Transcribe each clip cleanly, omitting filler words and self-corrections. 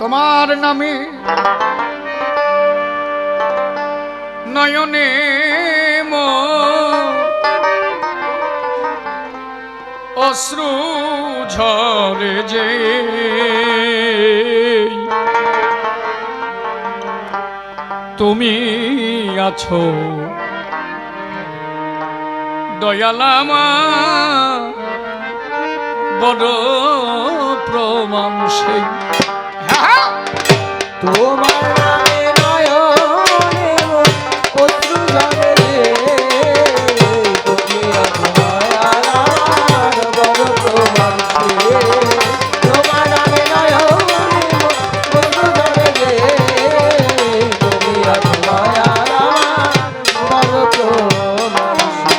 তোমার নামে নয়নে অশ্রু ঝরে যে তুমি আছো দয়ালামা বড় প্রমাণ সেই তোমার নামে নয়নে অশ্রু ঝরে রে, তুমি আছো দয়ালার বড় প্রমাণ সে। তোমার নামে নয়নে অশ্রু ঝরে রে, তুমি আছো দয়ালার বড় প্রমাণ সে।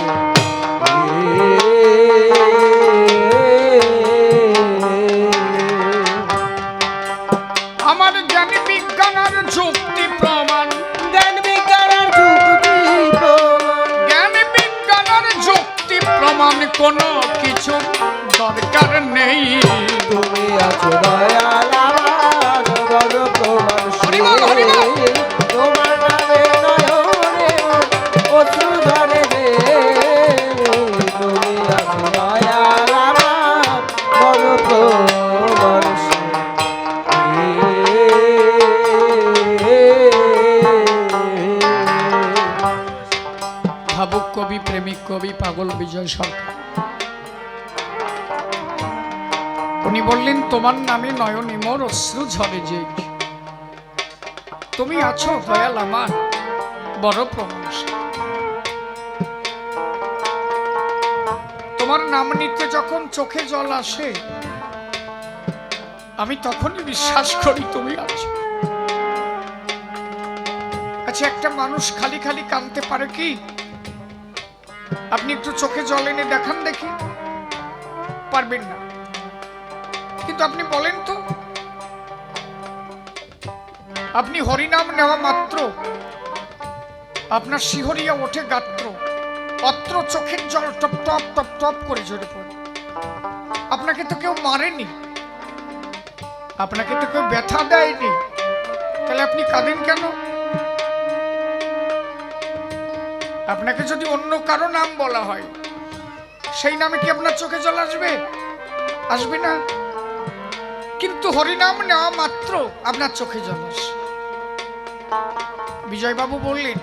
আমার জ্ঞান বিজ্ঞান আর যুক্তি প্রমাণ জ্ঞান বিজ্ঞান আর যুক্তি প্রমাণ, জ্ঞান বিজ্ঞান আর যুক্তি প্রমাণ কোনো কিছু দরকার নেই তুমি আছো দয়াল আমার বড় প্রমাণ সে। তোমার নামে নয়নে অশ্রু ঝরে রে, তুমি আছো দয়াল আমার বড় প্রমাণ সে। ভাবুক কবি প্রেমিক কবি পাগল বিজয় সরকার উনি বললেন তোমার নামে নয়নে মোর অশ্রু ঝরে যে তুমি আছো দয়াল আমার বড় প্রমাণ সে। তোমার নাম নিতে যখন চোখে জল আসে আমি তখনই বিশ্বাস করি তুমি আছো। আচ্ছা একটা মানুষ খালি খালি কাঁদতে পারে কি? আপনি একটু চোখে জল এনে দেখান দেখি, পারবেন না। কিন্তু আপনি বলেন তো, আপনি হরিনাম নেওয়া মাত্র আপনার শিহরিয়া ওঠে গাত্র, অত্র চোখের জল টপ টপ টপ টপ করে ঝরে পড়ে। আপনাকে তো কেউ মারেনি, আপনাকে তো কেউ ব্যথা দেয়নি, তাহলে আপনি কাঁদেন কেন? আপনাকে যদি অন্য কারো নাম বলা হয় সেই নামে কি আপনার চোখে জল আসবে? আসবে না। কিন্তু হরিনাম নেওয়া মাত্র আপনার চোখে জল আসে। বিজয়বাবু বললেন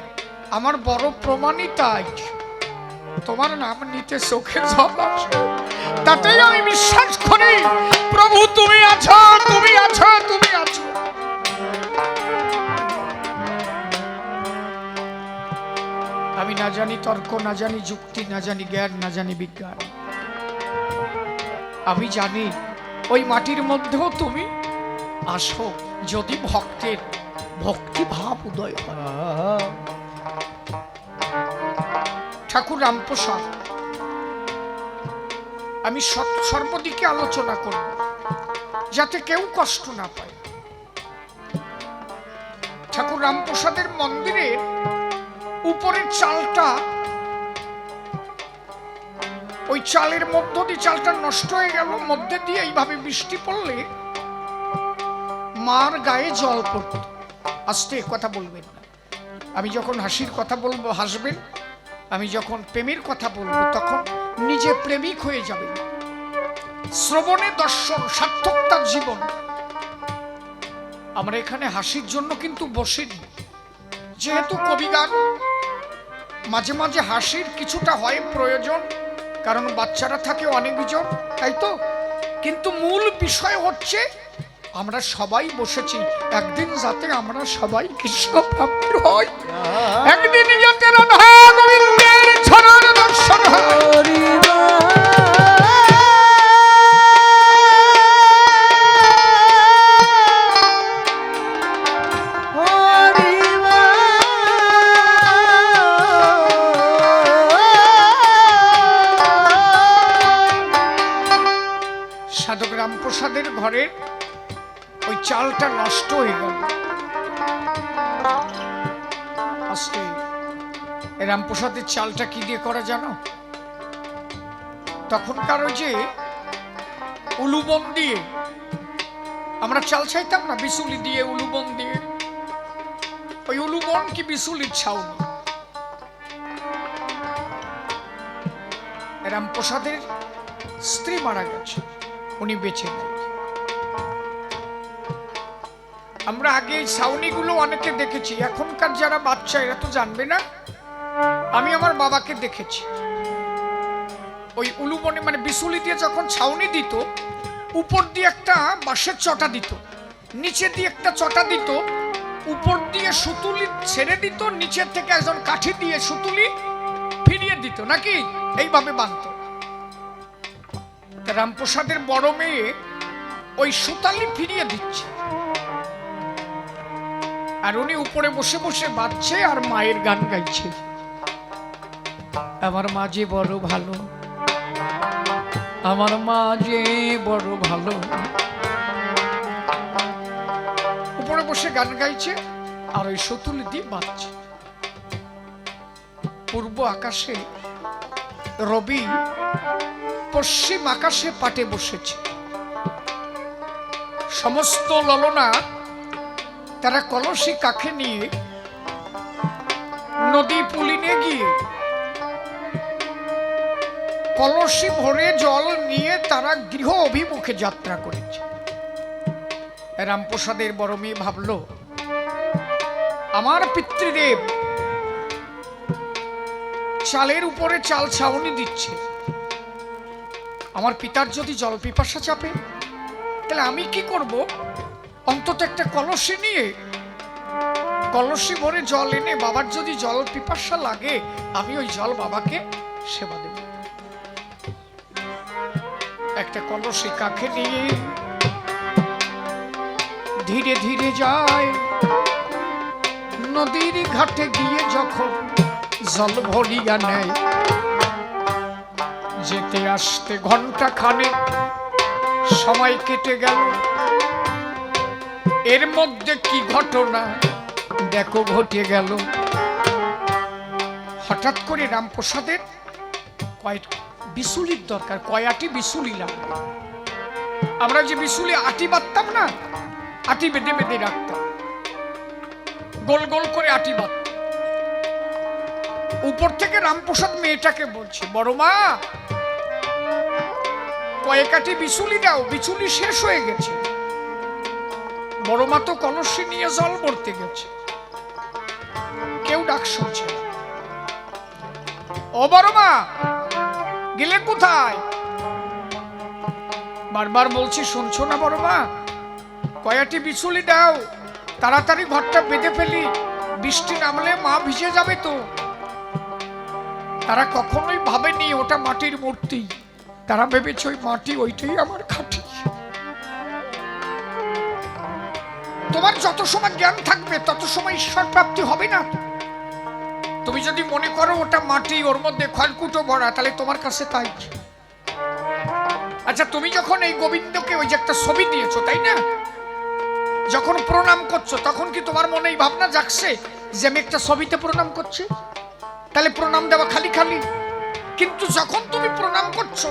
আমার বড় প্রমাণই তাই, তোমার নাম নিতে চোখে জল আসে, তাতেই আমি বিশ্বাস করি প্রভু তুমি আছো, তুমি আছো, তুমি আছো। আমি না জানি তর্ক, না জানি যুক্তি, না জানি জ্ঞান, না জানি বিজ্ঞান, আমি জানি ওই মাটির মধ্যেও তুমি আসো যদি ভক্তের ভক্তি ভাব উদয় হয়। ঠাকুর রামপ্রসাদ, আমি সর্বদিকে আলোচনা করব যাতে কেউ কষ্ট না পায়। ঠাকুর রামপ্রসাদের মন্দিরের উপরের চালটা, ওই চালের মধ্য দিয়ে চালটা নষ্ট হয়ে গেল, মধ্যে দিয়ে এইভাবে বৃষ্টি পড়লে মার গায়ে জল পড়ত। আস্তে কথা বলবেন না, আমি যখন হাসির কথা বলবো হাসবেন, আমি যখন প্রেমের কথা বলবো তখন নিজে প্রেমিক হয়ে যাবেন। শ্রবণে দর্শন, সার্থকতার জীবন। আমরা এখানে হাসির জন্য কিন্তু বসিনি, যেহেতু কবিগান মাঝে মাঝে হাসির কিছুটা হয় প্রয়োজন, কারণ বাচ্চারা থাকে অনেকজন, তাই তো। কিন্তু মূল বিষয় হচ্ছে আমরা সবাই বসেছি একদিন যাতে আমরা সবাই কৃষ্ণ প্রাপ্তি হয়, একদিন যাতে রাধা গোবিন্দের চরণ দর্শন হয়। সাধক রামপ্রসাদের ঘরের ওই চালটা নষ্ট হয়ে গেল। আস্তে, রামপ্রসাদের চালটা কি দিয়ে করা জানো? তখনকার ওই যে উলুবন দিয়ে আমরা চাল চাইতাম না বিচুলি দিয়ে, উলুবন দিয়ে। ওই উলুবন কি বিচুলির ছাউনি। রামপ্রসাদের স্ত্রী মারা গেছে, উনি বেঁচে নেই। আমরা আগে এই ছাউনিগুলো অনেকে দেখেছি, এখনকার যারা বাচ্চা এরা তো জানবে না। আমি আমার বাবাকে দেখেছি ওই উলুবনে, মানে বিচুলি দিয়ে যখন ছাউনি দিত, উপর দিয়ে একটা বাঁশের চটা দিত, নিচে দিয়ে একটা চটা দিত, উপর দিয়ে সুতুলি ছেড়ে দিত, নিচের থেকে একজন কাঠি দিয়ে সুতুলি ফিরিয়ে দিত, নাকি এইভাবে বাঁধত। রামপ্রসাদের বড় মেয়ে ওই সুতালি ফিরিয়ে দিচ্ছে, আর উনি উপরে বসে বসে বাজছে আর মায়ের গান গাইছে। আমার মা যে বড় ভালো, আমার মা যে বড় ভালো। উপরে বসে গান গাইছে আর ওই সুতুলি দিয়ে বাজছে। পূর্ব আকাশে রবি পশ্চিম আকাশে পাটে বসেছে। সমস্ত ললনা তারা কলসি কাঁখে নিয়ে নদী পুলিনে গিয়ে কলসি ভরে জল নিয়ে তারা গৃহ অভিমুখে যাত্রা করেছে। রামপ্রসাদের বড় মেয়ে ভাবল, আমার পিতৃদেব চালের উপরে চাল ছাউনি দিচ্ছে, আমার পিতার যদি জল পিপাসা চাপে তাহলে আমি কি করব? অন্তত একটা কলসি নিয়ে কলসি ভরে জল এনে বাবার যদি জল পিপাসা লাগে আমি ওই জল বাবাকে সেবা দেব। একটা কলসি কাঁখে নিয়ে ধীরে ধীরে যায়, নদীর ঘাটে গিয়ে যখন জল ভরিয়া নেয়, যেতে আসতে ঘন্টা খানেক সময় কেটে গেল। এর মধ্যে কি ঘটনা দেখো ঘটে গেল। হঠাৎ করে রামপ্রসাদের বিচুলির দরকার, কয়াটি বিচুলি লাগবে। আমরা যে বিচুলি আটি বাঁধতাম না, আটি বেঁধে বেঁধে রাখতাম, গোল গোল করে আটি বাঁধতাম। উপর থেকে রামপ্রসাদ মেয়েটাকে বলছে, বড় মা কয়েকাটি বিচুলি দাও, বিচুলি শেষ হয়ে গেছে। বড় মা তো কলসি নিয়ে জল ভরতে গেছে, কেউ ডাক শুনছে না। ও বড় মা গেলে কোথায়? বারবার বলছি, শুনছো না বড় মা? কয়াটি বিচুলি দাও, তাড়াতাড়ি ঘরটা বেঁধে ফেলি, বৃষ্টি নামলে মা ভিজে যাবে তো। তারা কখনোই ভাবেনি ওটা মাটির মূর্তি, তারা ভেবেছে ওই মাটি ওইটাই আমার খাঁটি। তোমার যত সময় জ্ঞান থাকবে তত সময় ঈশ্বর প্রাপ্তি হবে না। তুমি যদি মনে করো ওটা মাটি, ওর মধ্যে খড়কুটো ভরা, তাহলে তোমার কাছে তাই। আচ্ছা তুমি যখন এই গোবিন্দকে ওই যে একটা ছবি দিয়েছো, তাই না? যখন প্রণাম করছো তখন কি তোমার মনে এই ভাবনা জাগছে যে আমি একটা ছবিতে প্রণাম করছি? তাহলে প্রণাম দেওয়া খালি খালি। কিন্তু যখন তুমি প্রণাম করছো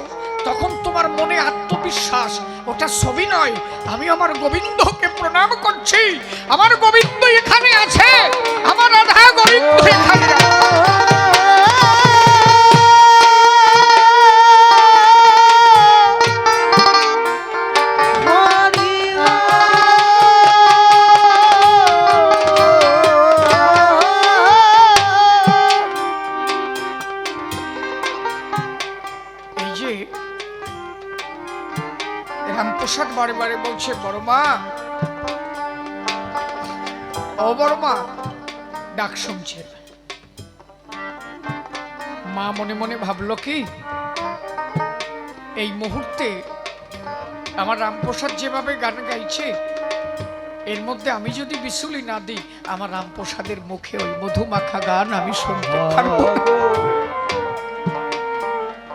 তখন তোমার মনে আত্মবিশ্বাস, ওটা ছবি নয়, আমি আমার গোবিন্দকে প্রণাম করছি, আমার গোবিন্দ এখানে আছে, আমার রাধা গোবিন্দ এখানে আছে। রামপ্রসাদ বারে বারে বলছে, বড় মা ও বড় মা, ডাক শুনছে। মা মনে মনে ভাবলো কি, এই মুহূর্তে আমার রামপ্রসাদ যেভাবে গান গাইছে, এর মধ্যে আমি যদি বিচুলি না দিই, আমার রামপ্রসাদের মুখে ওই মধুমাখা গান আমি শুনতে পারবো।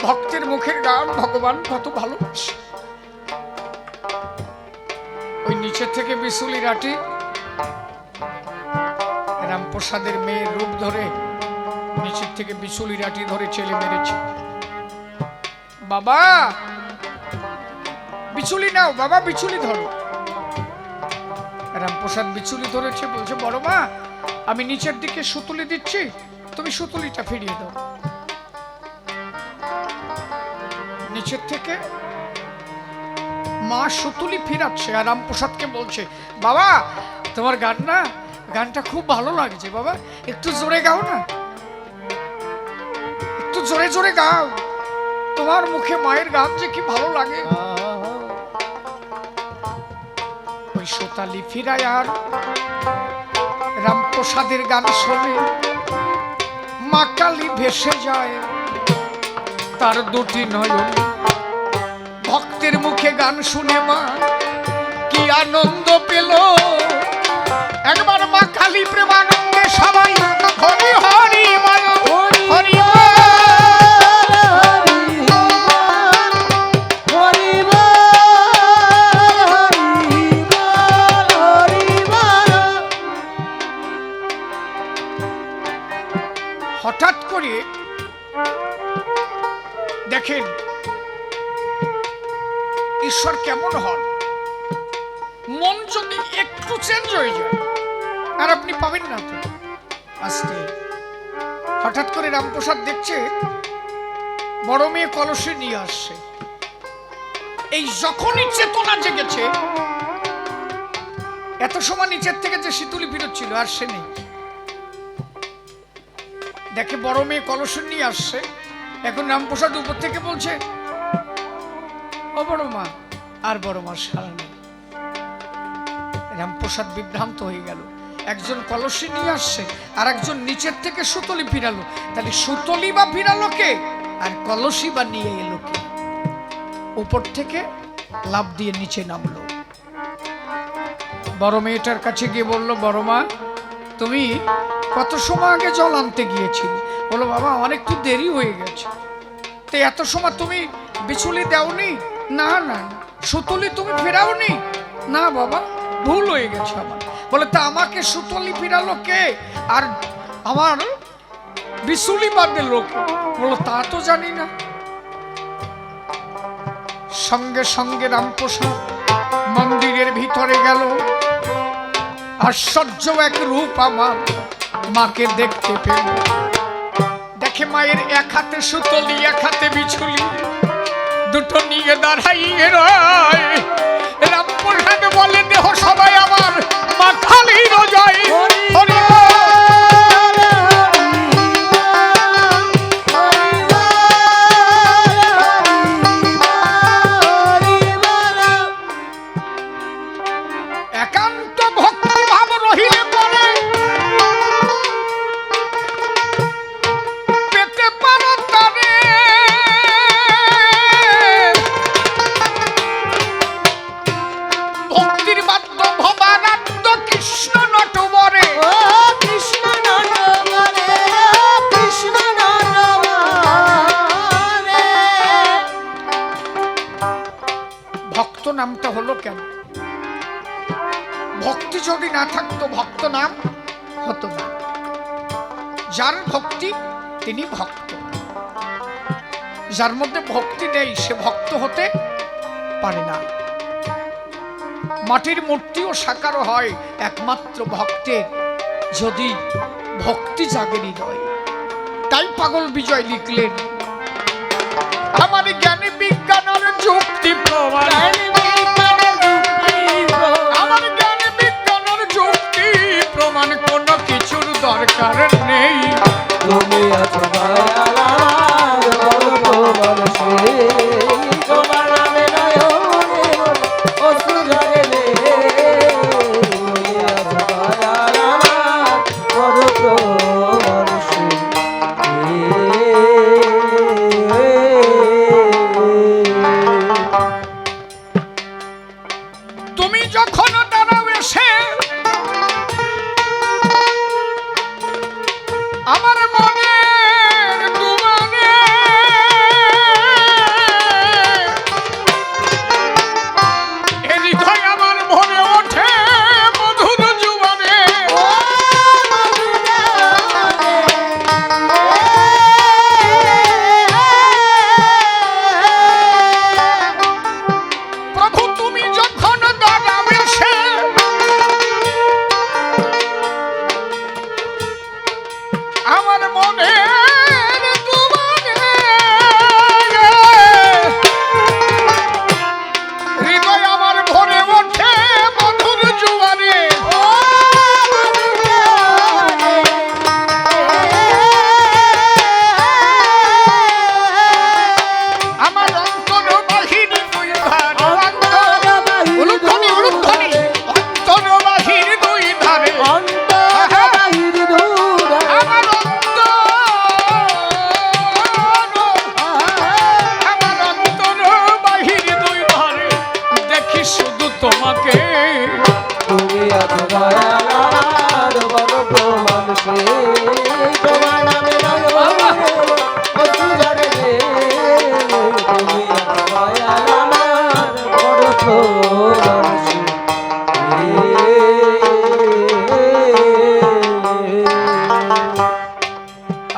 ভক্তের মুখের গান ভগবান কত ভালোবাসে। ওই নিচে থেকে বিচুলি রাটি রামপ্রসাদের মেয়ের রূপ ধরে নিচের থেকে বিচুলি রাটি ধরে চেলে মেরেছে। বাবা বিচুলি নাও, বাবা বিচুলি ধরো। রামপ্রসাদ বিচুলি ধরেছে, বলছে বড় মা আমি নিচের দিকে সুতুলি দিচ্ছি, তুমি সুতুলিটা ফিরিয়ে দাও। নিচের থেকে মা সুতুলি ফিরাচ্ছে আর রামপ্রসাদকে বলছে বাবা তোমার গানটা খুব ভালো লাগছে বাবা, একটু জোরে গাও না, একটু জোরে জোরে গাও, তোমার মুখে মায়ের গান যে কি ভালো লাগে। ওই সুতালি ফিরায় আর রামপ্রসাদের গান শোনে মা কালী ভেসে যায় তার দুটি নয়ন। ভক্তের মুখে গান শুনে মা কি আনন্দ পেল, একবার মা কালী প্রেমানন্দে সবাই হরি হরি বল, হরি হঠাৎ করে দেখেন ঈশ্বর কেমন হন, মন যদি একটু চেঞ্জ হয়ে যায় আর আপনি পাবেন না তো আস্তে। হঠাৎ করে রামপ্রসাদ দেখছে বড় মেয়ে কলসে নিয়ে আসছে, এই যখনই চেতনা জেগেছে, এত সময় নিচের থেকে যে শীতুলি ফিরোচ্ছিল আর সে নেই, দেখে বড় মেয়ে কলসে নিয়ে আসছে। এখন রামপ্রসাদ উপর থেকে বলছে ও বড় মা, আর বড় মার সারা নেই। রামপ্রসাদ বিভ্রান্ত হয়ে গেল, একজন কলসি নিয়ে আসছে আর একজন নিচের থেকে সুতলি ফিরালো, তাহলে সুতলি বা ফিরালো কে আর কলসি বা নিয়ে এলো কে? উপর থেকে লাফ দিয়ে নিচে নামলো। বড় মেয়েটার কাছে গিয়ে বলল বড় মা তুমি কত সময় আগে জল আনতে গিয়েছিলে? বলো বাবা অনেক একটু দেরি হয়ে গেছে। তো এত সময় তুমি বিচুলি দাওনি? না না। সুতলি তুমি ফেরাওনি? না বাবা ভুল হয়ে গেছে আমার। বলে তা আমাকে সুতলি ফিরালো কে আর আমার বিচুলি বাঁধে লোক? বলো তা তো জানি না। সঙ্গে সঙ্গে রামপ্রসাদ মন্দিরের ভিতরে গেল। আশ্চর্য এক রূপ আমার মাকে দেখতে পেল। দেখে মায়ের এক হাতে সুতলি এক হাতে বিছুলি, দুটো নিয়ে দাঁড়াইয়ে রয়। রামপ্রসাদ বলে দেহ সবাই আমার মা কালীর জয়। হরি একান্ত ভক্তি ভাব রহিলে পরে পেতে পারো তারে। ভক্তির বাদ্য ভবানাদ্য কৃষ্ণ নটবরে। ও কৃষ্ণ নটবরে, কৃষ্ণ নটবরে। ভক্ত নামটা হলো কেন? ভক্তি যদি না থাকতো ভক্ত নাম হতো না। যার ভক্তি তিনি ভক্ত, যার মধ্যে ভক্তি নেই সে ভক্ত হতে পারে না। মাটির মূর্তিও সাকার হয় একমাত্র ভক্তের যদি ভক্তি জাগে হৃদয়। তাই পাগল বিজয় লিখলেন আমার জ্ঞানী বিজ্ঞানের যুক্তি প্রমাণ। আমার জ্ঞানী বিজ্ঞানের যুক্তি প্রমাণ কোনো কিছুর দরকার নেই। তুমি আছো দয়ালার ভগবান শ্রী, তোমার নামে নয়নে অশ্রু ঝরে রে। তুমি আছো দয়ালার ভগবান শ্রী। তুমি যখন দাঁড়াও এসে আমার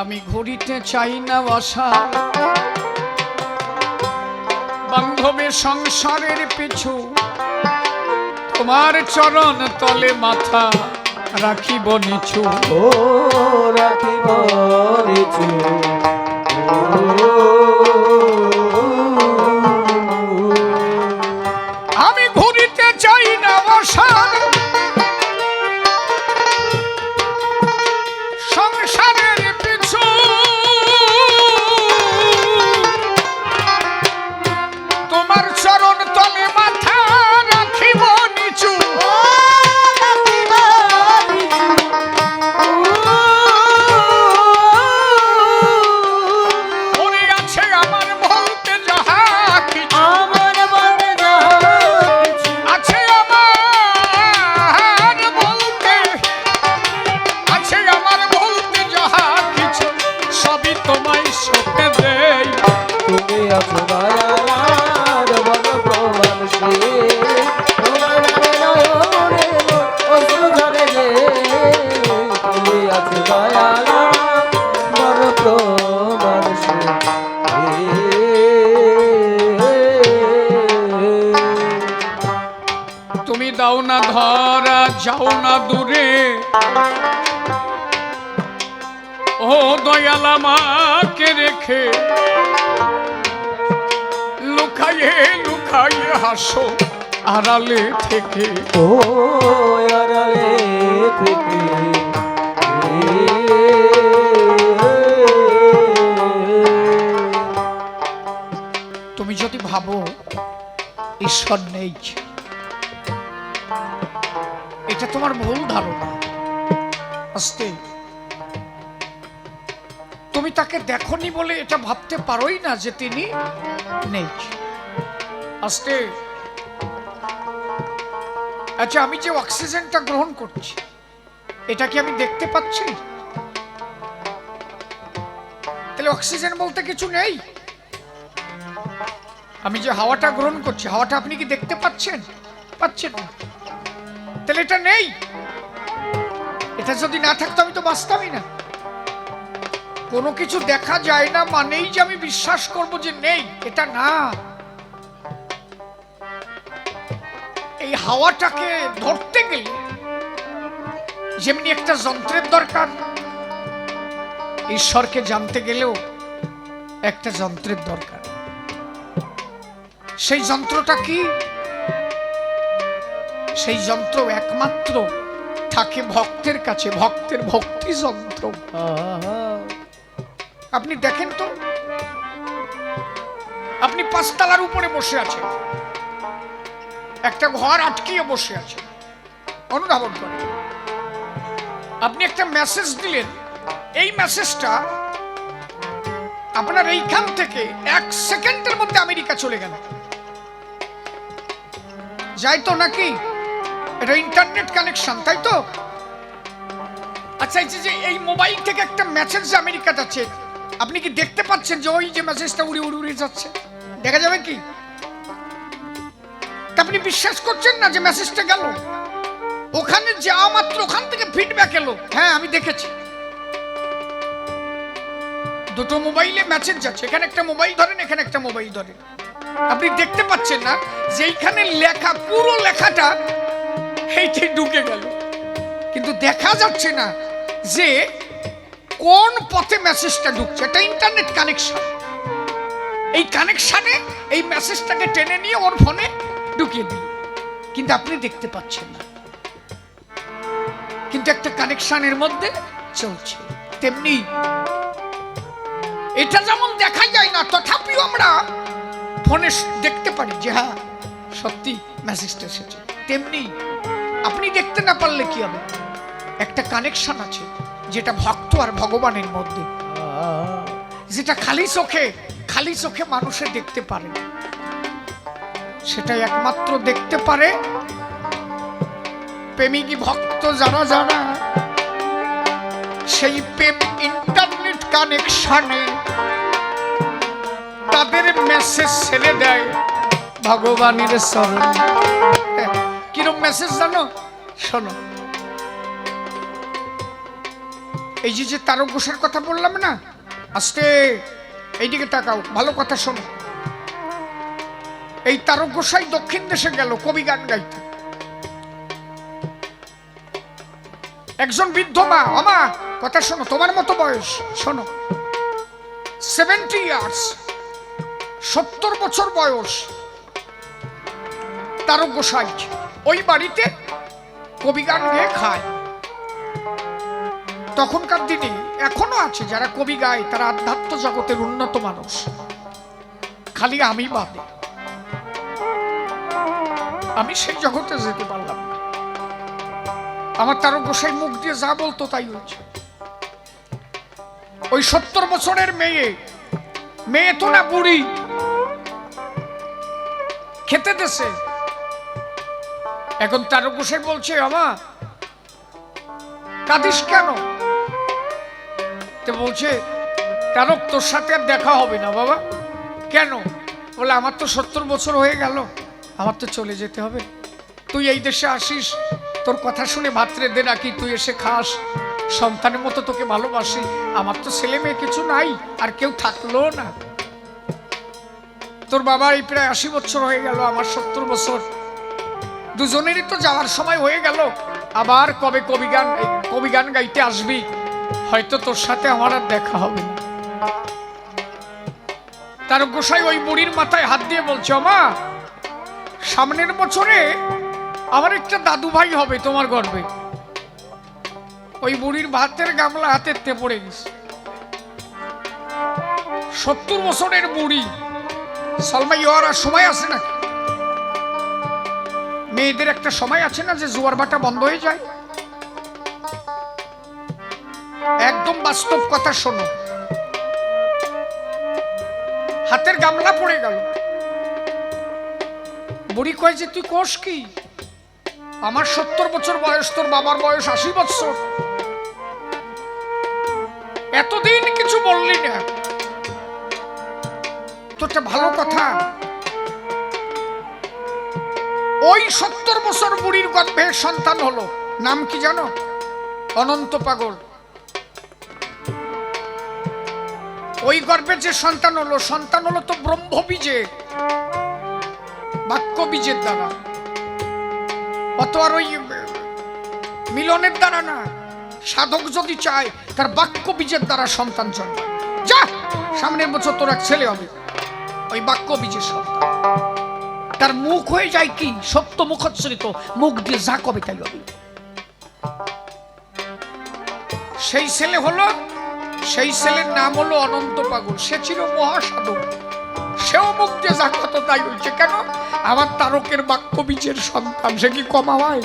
আমি ঘুরিতে চাই না বাসা বান্ধবে সংসারের পিছু তোমার চরণ তলে মাথা রাখিব নিচু ও রাখিব নিচু আমি ঘুরিতে চাই না বাসা সংসারের পিছু তোমার চরণ তলে মাথা রাখিব নিচু মনে আছে আমার বলতে যাহা কিছু আমার বলতে যাহা কিছু আছে আমার বলতে যাহা কিছু সবই তোমায় সঁপে দেই তুমি আছো দয়ার বল প্রমাণ সে তোমার নয়নে অশ্রু ঝরে যে তুমি আছো দয়ার বল প্রমাণ সে তুমি দাও না ধরা যাও না দূরে ও দয়াল আমাকে রেখে লুকাইয়ে লুকাইয়ে হাসো আড়ালে থেকে ও আড়ালে থেকে তুমি যদি ভাবো ঈশ্বর নেই এটা তোমার ভুল ধারণা আস্তে তুমি তাকে দেখোনি বলে এটা ভাবতে পারোই না যে তিনি নেই আস্তে আচ্ছা আমি যে অক্সিজেনটা গ্রহণ করছি এটা কি আমি দেখতে পাচ্ছি তাহলে অক্সিজেন বলতে কিছু নেই আমি যে হাওয়াটা গ্রহণ করছি হাওয়াটা আপনি কি দেখতে পাচ্ছেন পাচ্ছেন না তাহলে এটা নেই এটা যদি না থাকতো আমি তো বাঁচতামই না কোনো কিছু দেখা যায় না মানেই যে আমি বিশ্বাস করব যে নেই এটা না এই হাওয়াটাকে ধরতে গেলে যেমনি একটা যন্ত্রের দরকার ঈশ্বরকে জানতে গেলেও একটা যন্ত্রের দরকার সেই যন্ত্রটা কি সেই যন্ত্র একমাত্র থাকে ভক্তের কাছে ভক্তের ভক্তি যন্ত্র আপনি দেখেন তো আপনি ৫ তলার উপরে বসে আছেন একটা ঘর আটকিয়ে বসে আছে অনুধাবন করে আপনি একটা মেসেজ দিলেন এই মেসেজটা আপনার এইখান থেকে ১ সেকেন্ডের মধ্যে আমেরিকা চলে গেল যাই তো নাকি এটা ইন্টারনেট কানেকশন তাই তো আচ্ছা এই যে এই মোবাইল থেকে একটা মেসেজ আমেরিকা যাচ্ছে আপনি কি দেখতে পাচ্ছেন যে ওই যে মেসেজটা উড়ে উড়ে উড়ে যাচ্ছে দেখা যাবে কি আপনি বিশ্বাস করছেন না যে মেসেজটা গেল ওখানে যাওয়া মাত্র ওখান থেকে ফিডব্যাক এলো হ্যাঁ আমি দেখেছি দুটো মোবাইলে মেসেজ যাচ্ছে এখানে একটা মোবাইল ধরেন এখানে একটা মোবাইল ধরেন আপনি দেখতে পাচ্ছেন না যে এইখানে লেখা পুরো লেখাটা এইটাই ঢুকে গেল কিন্তু দেখা যাচ্ছে না যে কোন পথে মেসেজটা ঢুকছে এটা ইন্টারনেট কানেকশন এই কানেকশনে এই মেসেজটাকে টেনে নিয়ে ওর ফোনে ঢুকিয়ে দিই কিন্তু আপনি দেখতে পাচ্ছেন না কিন্তু একটা কানেকশনের মধ্যে চলছে তেমনি এটা যেমন দেখা যায় না তথাপিও আমরা ফোনে দেখতে পারি যে হ্যাঁ সত্যি মেসেজটা এসেছে তেমনি আপনি দেখতে না পারলে কি হবে একটা কানেকশন আছে যেটা ভক্ত আর ভগবানের মধ্যে যেটা খালি চোখে মানুষে দেখতে পারে সেটা একমাত্র দেখতে পারে প্রেমিকী ভক্ত যারা যারা সেই প্রেম ইন্টারনেট কানেকশনে তাদের মেসেজ ছেড়ে দেয় ভগবানের চরণে কিরম মেসেজ জানো শোনো এই যে যে তারক ঘোষের কথা বললাম না, আস্তে এইদিকে তাকাও, ভালো কথা শোনো। এই তারক গোসাই দক্ষিণ দেশে গেল কবি গান গাইতে। একজন বৃদ্ধ মা, আমা কথা শোনো, তোমার মতো বয়স, শোনো, 70 ইয়ার্স, 70 বছর বয়স তারক গোসাই ওই বাড়িতে কবি গান গেয়ে খায়। তখনকার দিনে এখনো আছে যারা কবি গায়, তারা আধ্যাত্ম জগতের উন্নত মানুষ, খালি আমি বাদে। আমি সেই জগতে যেতে পারলাম না। আমার তারক গোসাই মুখ দিয়ে যা বলতো তাই হয়েছে। ওই 70 বছরের মেয়ে, মেয়ে তো না বুড়ি, খেতে দেশে। এখন তারক গোসাই বলছে, আমা কাঁদিস কেন? বলছে, তারক তোর সাথে আর দেখা হবে না বাবা। কেন? বলে, আমার তো 70 বছর হয়ে গেল, আমার তো চলে যেতে হবে। তুই এই দেশে আসিস, তোর কথা শুনে ভাত্রে দে নাকি, তুই এসে খাস, সন্তানের মতো তোকে ভালোবাসি। আমার তো ছেলে মেয়ে কিছু নাই, আর কেউ থাকলো না। তোর বাবার এই প্রায় 80 বছর হয়ে গেল, আমার 70 বছর, দুজনেরই তো যাওয়ার সময় হয়ে গেল। আবার কবে কবি গান গাইতে আসবি, হয়তো তোর সাথে আমার আর দেখা হবে না। তারক গোসাই ওই বুড়ির মাথায় হাত দিয়ে বলছে, মা সামনের বছরে আমার একটা দাদু ভাই হবে তোমার গর্বে। ওই বুড়ির ভাতের গামলা হাতে পড়ে গেছে। 70 বছরের বুড়ি, সালমা ইয়ার সময় আছে নাকি? মেয়েদের একটা সময় আছে না যে জোয়ার ভাটা বন্ধ হয়ে যায়? একদম বাস্তব কথা শোনো। হাতের গামলা পড়ে গেল। বুড়ি কয় যে, তুই কোষ কি? আমার 70 বছর বয়স, তোর বাবার বয়স 80 বছর, এতদিন কিছু বললি না, তো একটা ভালো কথা। ওই 70 বছর বুড়ির গর্ভে সন্তান হলো, নাম কি জানো? অনন্ত পাগল। ওই গর্ভে যে সন্তান হলো তো ব্রহ্মবীজে, বাক্য বীজের দ্বারা, অত আর ওই মিলনের দ্বারা না। সাধক যদি চায়, তার বাক্য বীজের দ্বারা সন্তান জন্মায়। যা, সামনের বছর তোর এক ছেলে হবে, ওই বাক্য বীজের সন্তান। তার মুখ হয়ে যায় কি? সত্য মুখচ্ছরিত, মুখ দিয়ে যা কবে তাই হবে। সেই ছেলে হলো, সেই ছেলের নাম হলো অনন্ত পাগল। সে ছিল মহাসাধক, সেও মুখ দিয়ে যা কত তাই হয়েছে। কেন? আমার তারকের বাক্য বীজের সন্তান, সে কি কম হয়?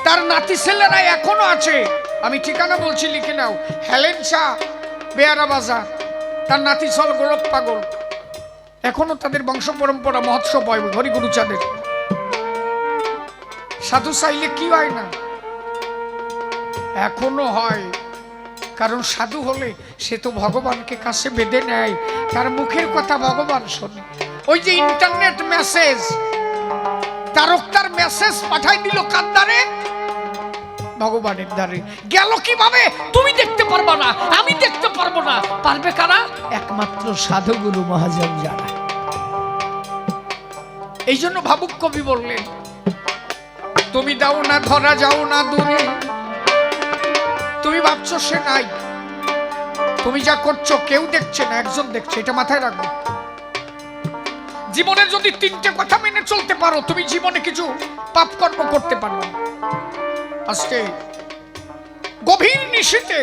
তার নাতি ছেলেরা এখনো আছে, আমি ঠিকানা বলছি, লিখে নাও। হেলেন শাহ, বেয়ারা বাজার, তার নাতি চল গোলক পাগল। এখনো তাদের বংশ পরম্পরা মহোৎসব হয় হরিগুরু চাঁদের। সাধু চাইলে কি হয় না, এখনো হয়। কারণ সাধু হলে সে তো ভগবানকে কাছে বেঁধে নেয়, তার মুখের কথা ভগবান শোনে। ওই যে ইন্টারনেট মেসেজ, তারক তার মেসেজ পাঠাই দিল কার দ্বারে? ভগবানের দ্বারে। গেল কিভাবে? তুমি দেখতে পারবা না, আমি দেখতে পারবো না, পারবে কারা? একমাত্র সাধুগুরু মহাজন যারা। এই জন্য ভাবুক কবি বললেন, তুমি দাও না ধরা যাও না দূরে, তুমি ভাবছো সে নাই, তুমি যা করছো কেউ দেখছে না, একজন দেখছে, এটা মাথায় রাখো। জীবনে যদি 3টে কথা মেনে চলতে পারো, তুমি জীবনে কিছু পাপ কর্ম করতে পারবে। আজকে গভীর নিশীথে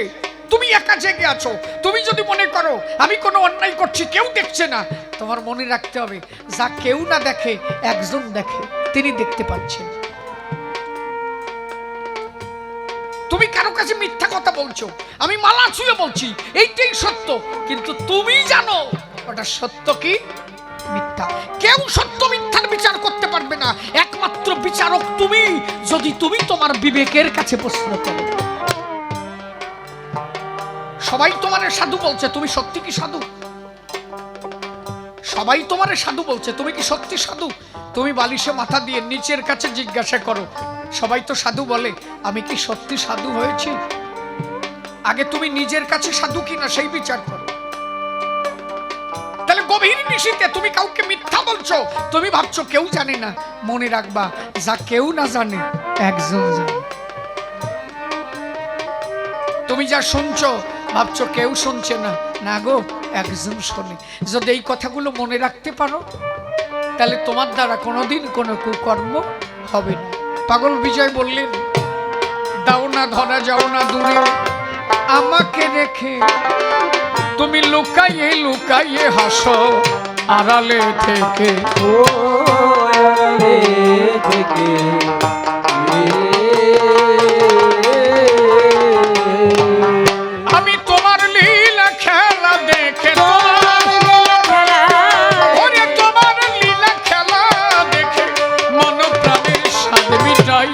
তুমি একা জেগে আছো, তুমি যদি মনে করো আমি কোনো অন্যায় করছি কেউ দেখছে না, তোমার মনে রাখতে হবে, যা কেউ না দেখে একজন দেখে, তিনি দেখতে পাচ্ছেন। তুমি কারো কাছে মিথ্যা কথা বলছো, আমি মালা ছুঁয়ে বলছি এইটাই সত্য, কিন্তু তুমি জানো ওটা সত্য কি মিথ্যা। কেউ সত্য মিথ্যার বিচার করতে পারবে না, একমাত্র বিচারক তুমি, যদি তুমি তোমার বিবেকের কাছে প্রশ্ন করো। সবাই তোমারে সাধু বলছে, তুমি সত্যি কি সাধু? সবাই তোমারে সাধু বলছে, তুমি কি সত্যি সাধু? তুমি বালিশে মাথা দিয়ে নিচের কাছে জিজ্ঞাসা করো, সবাই তো সাধু বলে, আমি কি সত্যি সাধু হয়েছি? আগে তুমি নিজের কাছে সাধু কিনা সেই বিচার করো। তাহলে গভীর নিশীতে তুমি কাউকে মিথ্যা বলছো, তুমি ভাবছো কেউ জানে না। মনে রাখবা, যা কেউ না জানে একজন জানে। তুমি যা শুনছো ভাবছো কেউ শুনছে না, না গো, একজন শোনে। যদি এই কথাগুলো মনে রাখতে পারো তাহলে তোমার দ্বারা কোনোদিন কোনো কুকর্ম হবে না। পাগল বিজয় বললেন, দাও না ধরা যাও না দূরে আমাকে রেখে, তুমি লুকাইয়ে লুকাইয়ে হাসো আড়ালে থেকে। ও আড়ালে থেকে আমি তোমার লীলা খেলা দেখে, ওরে তোমার লীলা খেলা দেখে মন প্রাণের স্বাদ মিটাই।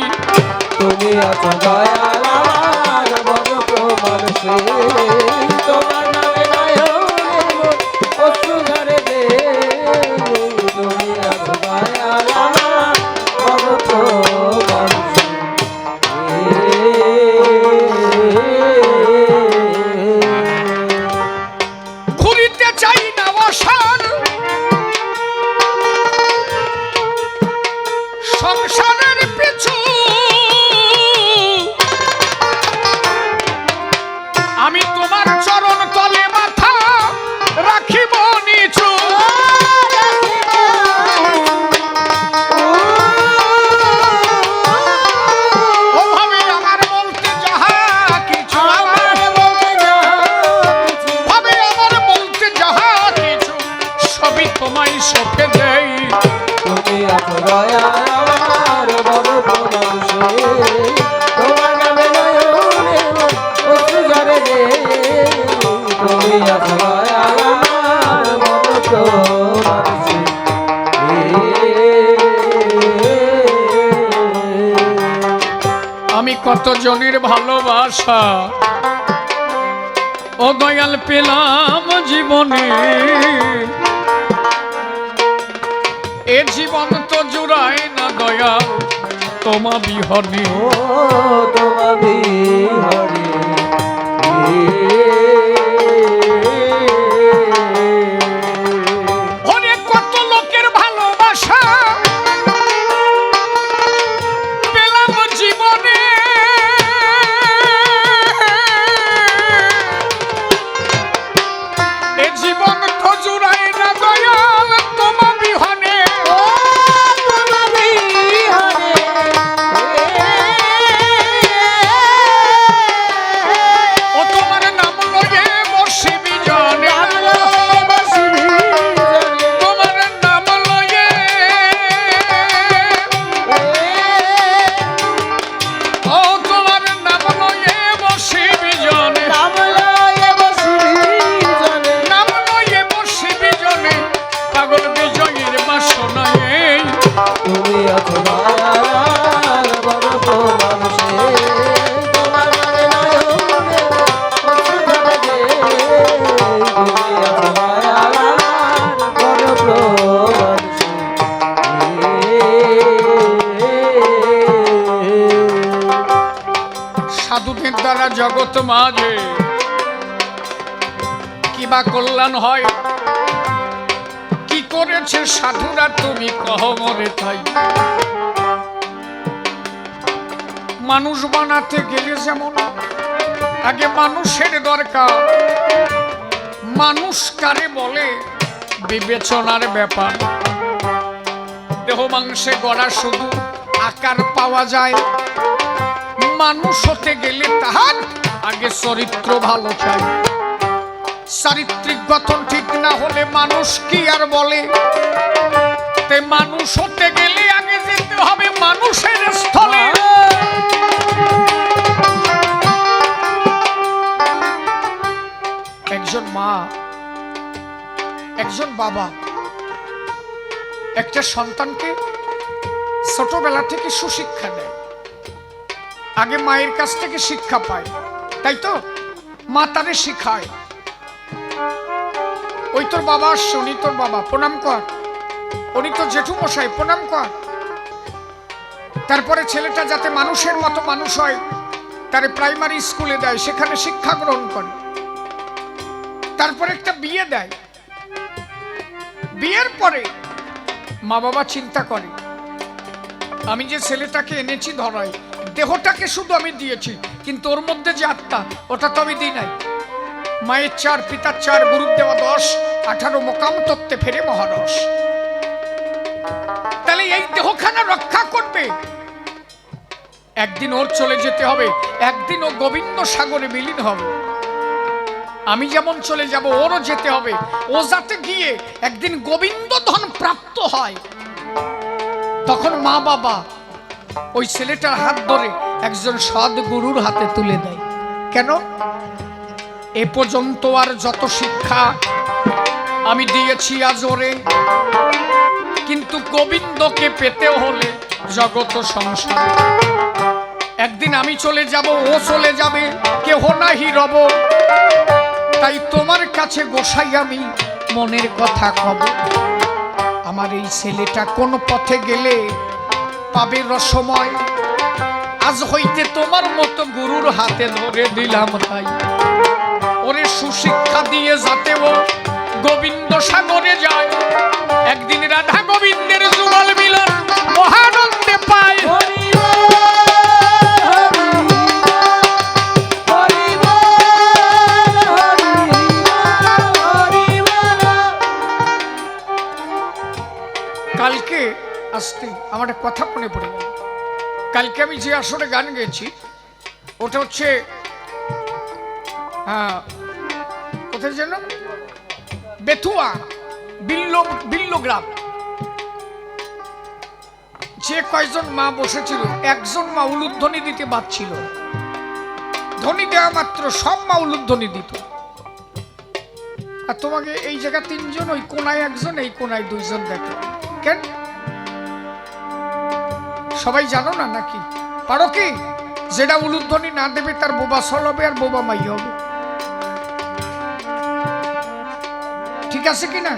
তুমি আছো দয়াল আমার বড় প্রমাণ সে, তোমার নামে নয়নে অশ্রু ঝরে দে। তুমি আছো দয়াল আমার বড় প্রমাণ সে। ঘুরিতে চাই না অসার সংসারের পিছু, আমি তোমার চরণ তলে মাথা রাখিব নিচু। ওভাবে আমার বলতে যাহা কিছু, ভাবে আমার বলতে যাহা কিছু সবই তোমায় সঁপে দেই। তুমি আছো দয়াল আমার বড় প্রমাণ সে, তোমার নামে নয়নে অশ্রু ঝরে দে। তুমি আছো দয়াল আমার বড় প্রমাণ সে। আমি কত জনের ভালোবাসা ও দয়াল পেলাম জীবনে, এ জীবন তো জুড়ায় না দয়াল তোমা বিহনে। ও তোমা বিহনে ওরে কত লোকের ভালোবাসা পেলাম জীবনে, এ জীবন তো জুড়ায় না দয়াল তোমা বিহনে। ও তোমা বিহনে ও তোমার নাম লয়ে বসিবি জনে, তোমার নাম লয়ে, ও তোমার নাম লয়ে বসিবি জনে, নাম লয়ে বসিবি জনে পাগল বিজয়ের বাসনায়। তুমি আছো দয়াল বড় প্রমাণ সে, তোমার নামে নয়নে অশ্রু ঝরে দে। তুমি আছো দয়াল আমার বড় প্রমাণ সে। সাধুদের দ্বারা জগৎ মাঝে কিবা কল্যাণ হয়, কি করেছে সাধুরা তুমি কহ মরে তাই। মানুষ বানাতে গেলে যেমন আগে মানুষের দরকার, মানুষ কারে বলে বিবেচনার ব্যাপার। দেহ মাংসে গড়া শুধু আকার পাওয়া যায়, মানুষ হতে গেলে তাহার আগে চরিত্র ভালো চাই। চারিত্রিক গঠন ঠিক না হলে মানুষ কি আর বলে? তে মানুষ হতে গেলে আগে যেতে হবে মানুষের স্থলে। একজন মা, একজন বাবা একটা সন্তানকে ছোটবেলা থেকে সুশিক্ষা দেয়। আগে মায়ের কাছ থেকে শিক্ষা পায়, তাই তো? মা তারে শিখায়, ওই তোর বাবা আসছে, উনি তোর বাবা, প্রণাম কর। উনি তো জেঠু মশাই, প্রণাম কর। তারপরে ছেলেটা যাতে মানুষের মতো মানুষ হয়, তারে প্রাইমারি স্কুলে দেয়, সেখানে শিক্ষা গ্রহণ করে। তারপরে একটা বিয়ে দেয়। বিয়ের পরে মা বাবা চিন্তা করে, আমি যে ছেলেটাকে এনেছি ধরাই, দেহটাকে শুধু আমি দিয়েছি, কিন্তু ওর মধ্যে যে আত্মা, ওটা তো আমি দিই নাই। মায়ের 4, পিতার 4, গুরুর দেওয়া 10, 18 মোকাম তত্ত্বে ফেরে মহারস। তাহলে এই দেহখানা রক্ষা করবে, একদিন ওর চলে যেতে হবে, একদিন ও গোবিন্দ সাগরে বিলীন হবে। আমি যেমন চলে যাব, ওরও যেতে হবে। ও যাতে গিয়ে একদিন গোবিন্দ ধন প্রাপ্ত হয়, তখন মা বাবা ওই ছেলেটার হাত ধরে একজন সদ্গুরুর হাতে তুলে দেয়। কেন? এ পর্যন্ত আর যত শিক্ষা আমি দিয়েছি আজ ওরে, কিন্তু গোবিন্দকে পেতে হলে জগত সংসারে একদিন আমি চলে যাব, ও চলে যাবে, কেহ নাহি রব। তাই তোমার কাছে গোসাই আমি মনের কথা কব। আমার এই ছেলেটা কোন পথে গেলে পাবে রসময়, আজ হইতে তোমার মতো গুরুর হাতে ধরে দিলাম। তাই ওরে সুশিক্ষা দিয়ে যাতে ও গোবিন্দ সাগরে যায়, একদিন রাধা গোবিন্দের যুগল মিলন মহানন্দে পায়। কালকে আসতে আমার একটা কথা মনে পড়ে গেল। কালকে আমি যে আসরে গান গেয়েছি, ওটা হচ্ছে কোথায় যেন, বেথুয়া বিল্লগ্রাম। যে কয়জন মা বসেছিল, একজন মা উলুধ্বনি দিতে পারছিল। ধ্বনি দেওয়া মাত্র সব মা উলুধ্বনি দিত। আর তোমাকে এই জায়গা 3 জন, ওই কোনায় 1 জন, এই কোনায় 2 জন দেখো কেন? সবাই জানো না নাকি? পারো কি? যেটা উলুধ্বনি না দেবে তার বোবা সল হবে আর বোবা মাই হবে। ঠিক আছে কি না?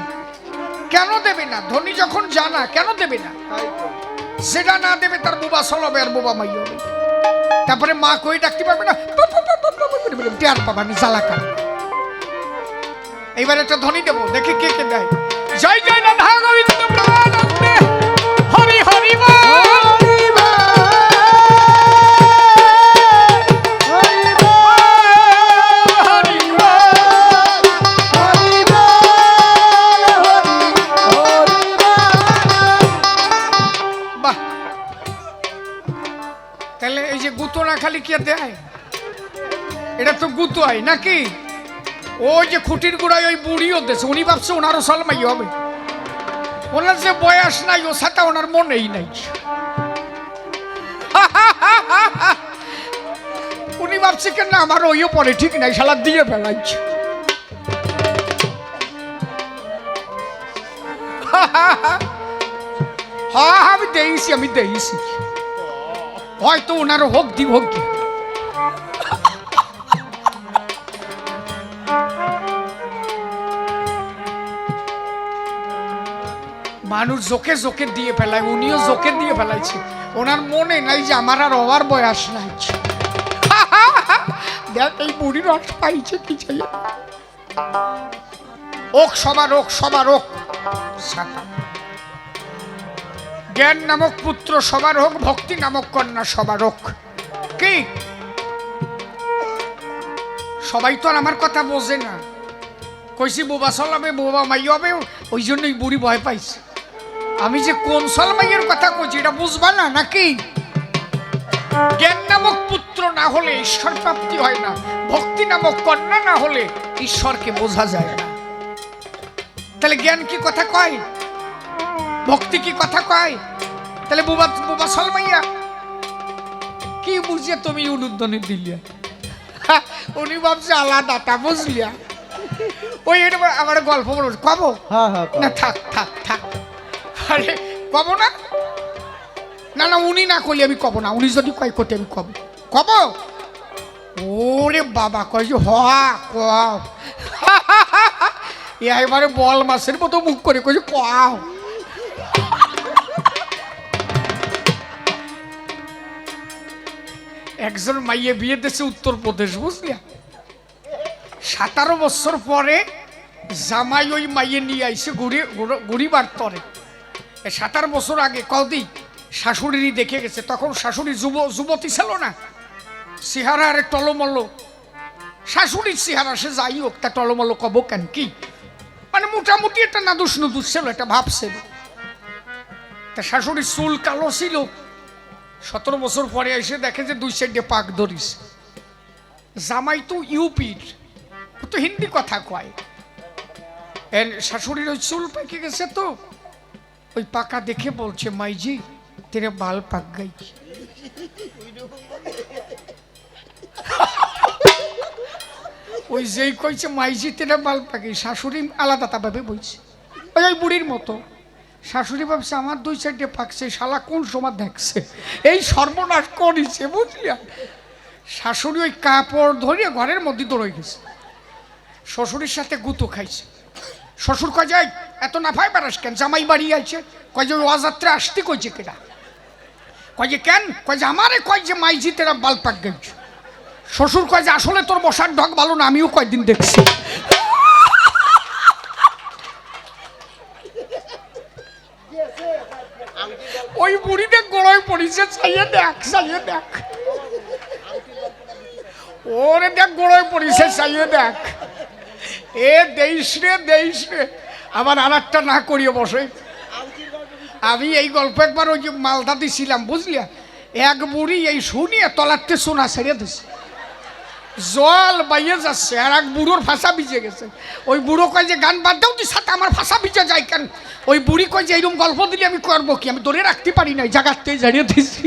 কেন দেবে না? ধ্বনি যখন জানা, কেন দেবে না? যেটা না দেবে তার বোবা সল হবে আর বোবা মাই হবে। তারপরে মা কই ডাকতে পারবে না, টের পাবা না, জ্বালা কান। এইবার একটা ধ্বনি দেবো, দেখি কে কে দেয়। জয় জয় রাধা গোবিন্দ প্রেমানন্দে, হরি হরি খালি কে দেয়? এটা তো গুতো হয় নাকি? ওই যে খুঁটির গুড়ায় ওই বুড়িও দেশে, উনি ভাবছে ওনারও সালমাই হবে। ওনার যে বয়স নাই, ও সাথে ওনার মনেই নাই। উনি ভাবছে কেন আমার ওইও পরে ঠিক নাই, শালা দিয়ে ফেলাইছে। হ্যাঁ আমি দিয়েছি, হয়তো ওনারও হোক দি হোক। মানুষ জোকে জোকে দিয়ে ফেলায়, উনিও জোকে দিয়ে ফেলাইছে। ওনার মনে নাই যে আমার আর হওয়ার বয়স নাই। দেখ এই বুড়ি রস পাইছে কি চাই। ওক সবার ওক, সবার ওক। জ্ঞান নামক পুত্র সবার হোক, ভক্তি নামক কন্যা সবার হোক। কি সবাই তো আর আমার কথা বোঝে না। কইছি বোবা চলাবে, বোবা মাই হবে, ওই জন্যই বুড়ি ভয় পাইছে। আমি যে কোন সলমাইয়ের কথা কইছি এটা বুঝবা না নাকি? জ্ঞান নামক পুত্র না হলে ঈশ্বর প্রাপ্তি হয় না, ভক্তি নামক কন্যা না হলে ঈশ্বরকে বোঝা যায় না। তাহলে জ্ঞান কি কথা কয়, ভক্তি কি কথা কয়? তাহলে বোবা বোবা সলমাইয়া কি বুঝিয়ে তুমি উলুধ্বনি দিলিয়া? উনি ভাবছে আলাদা, তা বুঝলিয়া? ওই এটা আমার গল্প বলো, কব না? থাক থাক থাক, আরে কব না, না না উনি না কইলে আমি কব না। উনি যদি কয় কোটে আমি কব, কব। ওরে বাবা কয় যে কাও। এবারে বল মাছের মতো মুখ করে কই কাও। একজন মাইয়ে বিয়ে দিয়েছে উত্তরপ্রদেশ, বুঝলি? 17 বছর পরে জামাই ওই মাইয়ে নিয়ে আইসে গড়িবার তরে। 17 বছর আগে কদি শাশুড়িরই দেখে গেছে, তখন শাশুড়ি যুবতী ছিল না, চেহারা আরে টলমলো। শাশুড়ির চেহারা সে যাই হোক, তা টলমলো কব কেন কি, মানে মোটামুটি একটা নাদুস নুদুস ছিল, একটা ভাব ছিল। তা শাশুড়ির চুল কালো ছিল। 17 বছর পরে এসে দেখে যে 2 সাইডে পাক ধরিস। জামাই তো ইউপির, ও তো হিন্দি কথা কয়। শাশুড়ির ওই চুল পেকে গেছে, তো ওই পাকা দেখে বলছে, মাইজি তেরে বাল পাক গাই। ওই যেই কইছে মাইজি তেরে বাল পাকে, শাশুড়ি আলাদা ভাবে বলছে, ওই বুড়ির মতো। শাশুড়ি ভাবছে আমার 2 সাইডে পাকছে, শালা কোন সময় দেখছে, এই সর্বনাশ করেছে, বুঝলি? শাশুড়ি ওই কাপড় ধরিয়ে ঘরের মধ্যে দৌড়ে গেছে, শ্বশুরের সাথে গুতো খাইছে। শ্বশুর কয় যাই এত নাফায় বেড়াস কেন, জামাই বাড়ি আছে? কয় যে ওই অযাত্রা আসতে কইছে কেনা। কয় যে কেন? কয় যে আমারে কয় যে মাইজি তেরা বাল পাক গেছে। শ্বশুর কয় যে আসলে তোর বসার ঢক ভালো না, আমিও কয়েকদিন দেখছি। ওই বুড়িতে গোড়ায় পড়িছে, চাইয়ে দেখ, চাইয়ে দেখ, ওরে দেখ গোড়ায় পড়িছে, চাইয়ে দেখ। এ দেইস রে। আবার আর একটা না করিয়ে বসে। আমি এই গল্প একবার ওই যে মালদা দিছিলাম, বুঝলি? এক বুড়ি এই শুনিয়ে তলাতে সোনা ছেড়ে দিছে, জল বাইয়ে যাচ্ছে, আর এক বুড়োর ফাঁসা ভিজে গেছে। ওই বুড়ো কয় যে গান বাদ দাও, তুই সাথে আমার ফাঁসা ভিজে যায় কেন? ওই বুড়ি কয় যে এইরকম গল্প দিলে আমি করবো কি, আমি ধরে রাখতে পারি নাই, জাগাতে জানিয়ে দিছি।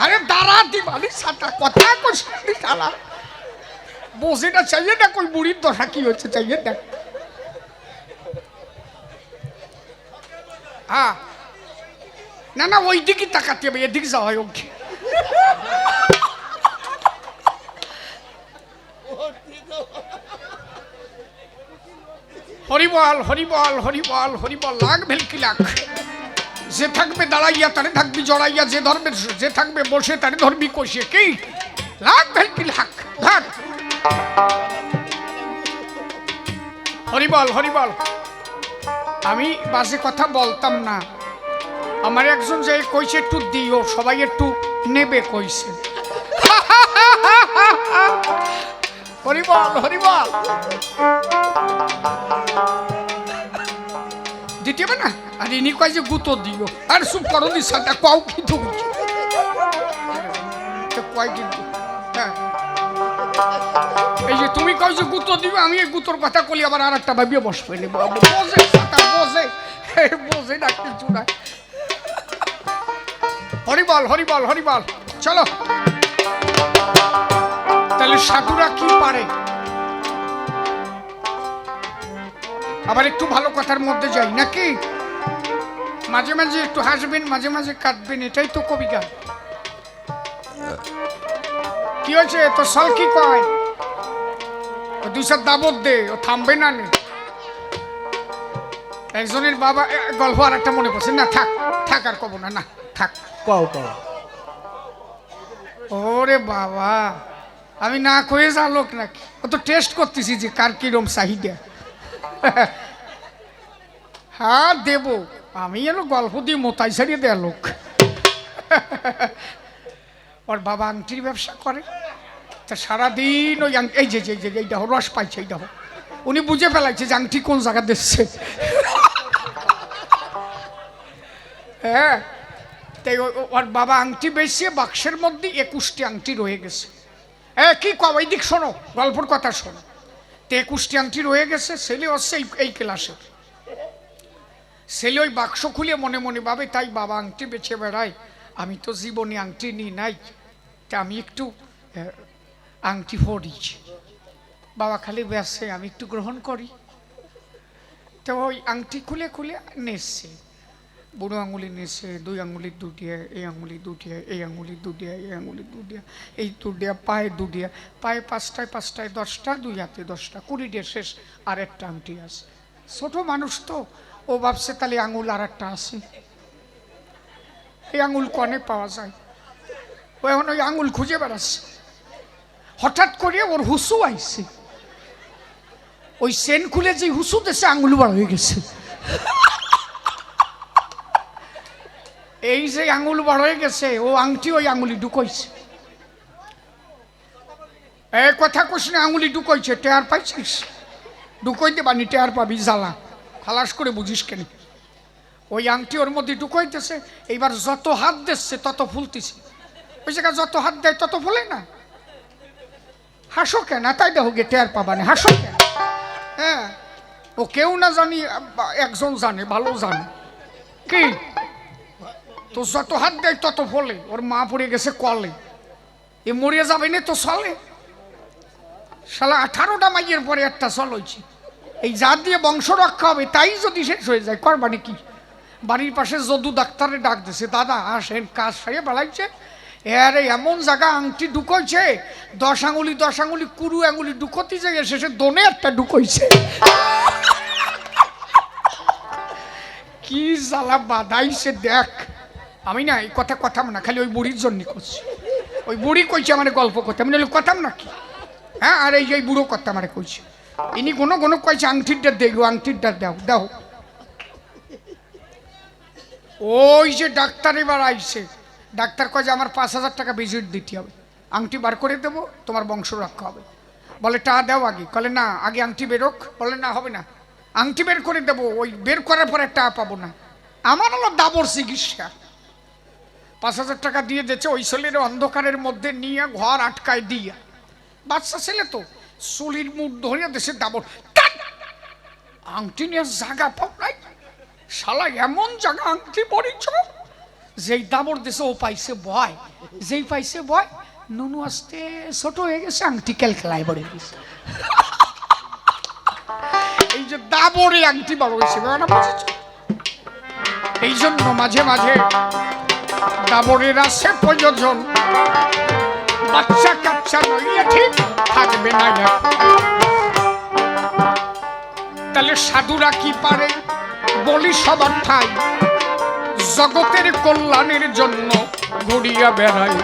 আরে দাঁড়া দিবালি সাথে কথা কইছি, দাঁড়া বসে না, চাইয়ে দেখ ওই বুড়ির দশা কি হচ্ছে, চাইয়ে দেখ। হ্যাঁ না ওই দিকে তাকাতে হবে, এদিকে যাওয়া হয় ওকে। হরিবল হরিবল হরিবল হরিবল, লাখ ভেলকি লাখ। যে থাকবে দাঁড়াইয়া তারে থাকবি জড়াইয়া, যে ধরবে, যে থাকবে বসে তারে ধরবি কষিয়ে, কি লাখ ভেলকি লাখ। ধর হরিবল হরিবল। আমি বাজে কথা বলতাম না, আমার একজন যে কইছে একটু দিও, সবাই একটু নেবে কইছে। হরিবল হরিবল। দিতে হবে না, আর ইনি কয় যে গুতো দিও, আর সুপ করো দি সাথে কাউ কি তুমি কয় কিন্তু। হ্যাঁ এই যে তুমি কয় যে গুতো দিবে, আমি এই গুতোর কথা কলি আবার আর একটা ভাবিয়ে বসবে নি, বসে সাথে বসে বসে না কিছু না। হরিবল হরিবল হরিবল। চলো তাহলে সাধুরা কি পারে, আবার একটু ভালো কথার মধ্যে যাই নাকি? মাঝে মাঝে একটু হাসবেন, মাঝে মাঝে কাঁদবেন, এটাই তো কবিতা। কি হয়েছে তো সাল কি কয়, ও 2 দাবত দে, ও থামবে না নে। একজনের বাবা, গল্প আর একটা মনে পড়ছে, না থাক থাক আর কব না, না থাক। কও কও। ওরে বাবা, আমি না কয়ে যা লোক নাকি, ও তো টেস্ট করতেছি যে কার কিরম চাহিদা। হ্যাঁ দেব, আমি এলো গল্প দিয়ে মোতাই সারিয়ে দেয়া লোক। ওর বাবা আংটির ব্যবসা করে, তা সারাদিন ওই এই যে এই দেখো রস পাইছে, এই দেখো উনি বুঝে ফেলাইছে যে আংটি কোন জায়গা দিচ্ছে। হ্যাঁ তাই ওর বাবা আংটি বেশি, বাক্সের মধ্যে 21টি আংটি রয়ে গেছে। কি কব, এই দিক শোনো, গল্পর কথা শোনো। তো 21টি আংটি রয়ে গেছে, ছেলে হচ্ছে এই ক্লাসের ছেলে। ওই বাক্স খুলে মনে মনে ভাবে, তাই বাবা আংটি বেছে বেড়ায়, আমি তো জীবনে আংটি নিই নাই, তা আমি একটু আংটি পরি, বাবা খালি বেসে আমি একটু গ্রহণ করি। তো ওই আংটি খুলে খুলে নেছে, বুড়ো আঙুলি নেছে, 2 আঙুলির 2টিয়া, এই আঙুলি 2টিয়া, এই আঙুলি 2টিয়া, এই আঙুলি 2টিয়া, এই 2টিয়া, পায়ে 2টিয়া, পায়ে 5টায় 5টায় 10টা, 2 হাতে 10টা, 20 শেষ, আর একটা আংটি আছে। ছোট মানুষ তো, ও ভাবছে তাহলে আঙুল আর একটা আছে। এই আঙুল কনে পাওয়া যায়, ও এখন ওই আঙুল খুঁজে বেড়াচ্ছে। হঠাৎ করে ওর হুসু আইছে, ওই সেন খুলে যে হুসু দেশে আঙুল বড় হয়ে গেছে। এই যে আঙুল বড় হয়ে গেছে, ও আংটি ওই আঙুলি ঢুকাইছে। এ কথা কোস না, আঙুলি ঢুকাইছে, টেয়ার পাইছিস? ঢুকাইতে বানি টেয়ার পাবি, জ্বালা খালাস করে বুঝিস কেন? ওই আংটি ওর মধ্যে ঢুকাইতেছে, এইবার যত হাত দিচ্ছে তত ফুলতেছে। ওই জায়গায় যত হাত দেয় তত ফুলে না। হাসো কেন? তাই দেখো গে টেয়ার পাবা না, হাসো কেন? হ্যাঁ, ও কেউ না জানি একজন জানে, ভালো জানে কি তো যত হাত দেয় তত ফলে। ওর মা পড়ে গেছে কলে, এ মরিয়া যাবে না তো চলে। শালা 18টা মাইয়ের পরে একটা চল হয়েছে। এই যা দিয়ে বংশ রক্ষা হবে তাই যদি শেষ হয়ে যায়, করবানি কি? বাড়ির পাশে যদু ডাক্তারে ডাক দিছে, দাদা আসেন, কাজ সারিয়ে বেড়াইছে। এর এমন জায়গা আংটি ঢুকোইছে, 10 আঙুলি 10 আঙুলি 20 আঙুলি ঢুকোতে যায়, শেষে দোনে একটা ঢুকোইছে। কি জ্বালা বাদাইছে দেখ। আমি না এই কথা কথাম না, খালি ওই বুড়ির জন্য করছি। ওই বুড়ি কইছে আমার গল্প করতে, আমি কথাম নাকি? হ্যাঁ, আর এই যে বুড়ো কথা আমার কইছে, ইনি কোনো কোনো কইছে আংটিরটা দেখো, আংটিরটা দাও দাও। ওই যে ডাক্তার এবার আইছে, ডাক্তার কয় যে আমার 5000 টাকা ভিজিট দিতে হবে, আংটি বার করে দেবো, তোমার বংশ রক্ষা হবে। বলে টা দাও আগে, বলে না আগে আংটি বেরোক। বলে না হবে না, আংটি বের করে দেবো, ওই বের করার পরে টা পাবো না। আমার হলো দাবর চিকিৎসা। 5000 টাকা দিয়ে দিচ্ছে, ওই ছেলের অন্ধকারের মধ্যে নিয়ে ঘর আটকায় দিয়া, বাচ্চা ছেলে তো, চুলির মুখ ধরিয়া দেশে দাবর, আংটি নিয়ে জায়গা পাও নাই। শালা এমন জায়গা আংটি পড়েছ, যেই দাবর দেশে ও পাইছে ভয়, যেই পাইছে ভয়, নুনু আসতে ছোট হয়ে গেছে, আংটি খেলায় পড়ে গেছে। এই যে দাবরে আংটি বড় হয়েছে, এই জন্য মাঝে মাঝে দাবরের আছে প্রয়োজন, বাচ্চা কাচ্চা নইলে ঠিক থাকবে না। তাহলে সাধুরা কি পারে বলি সবার ঠাই, জগতের কল্যাণের জন্য ঘুরিয়া বেড়ায়।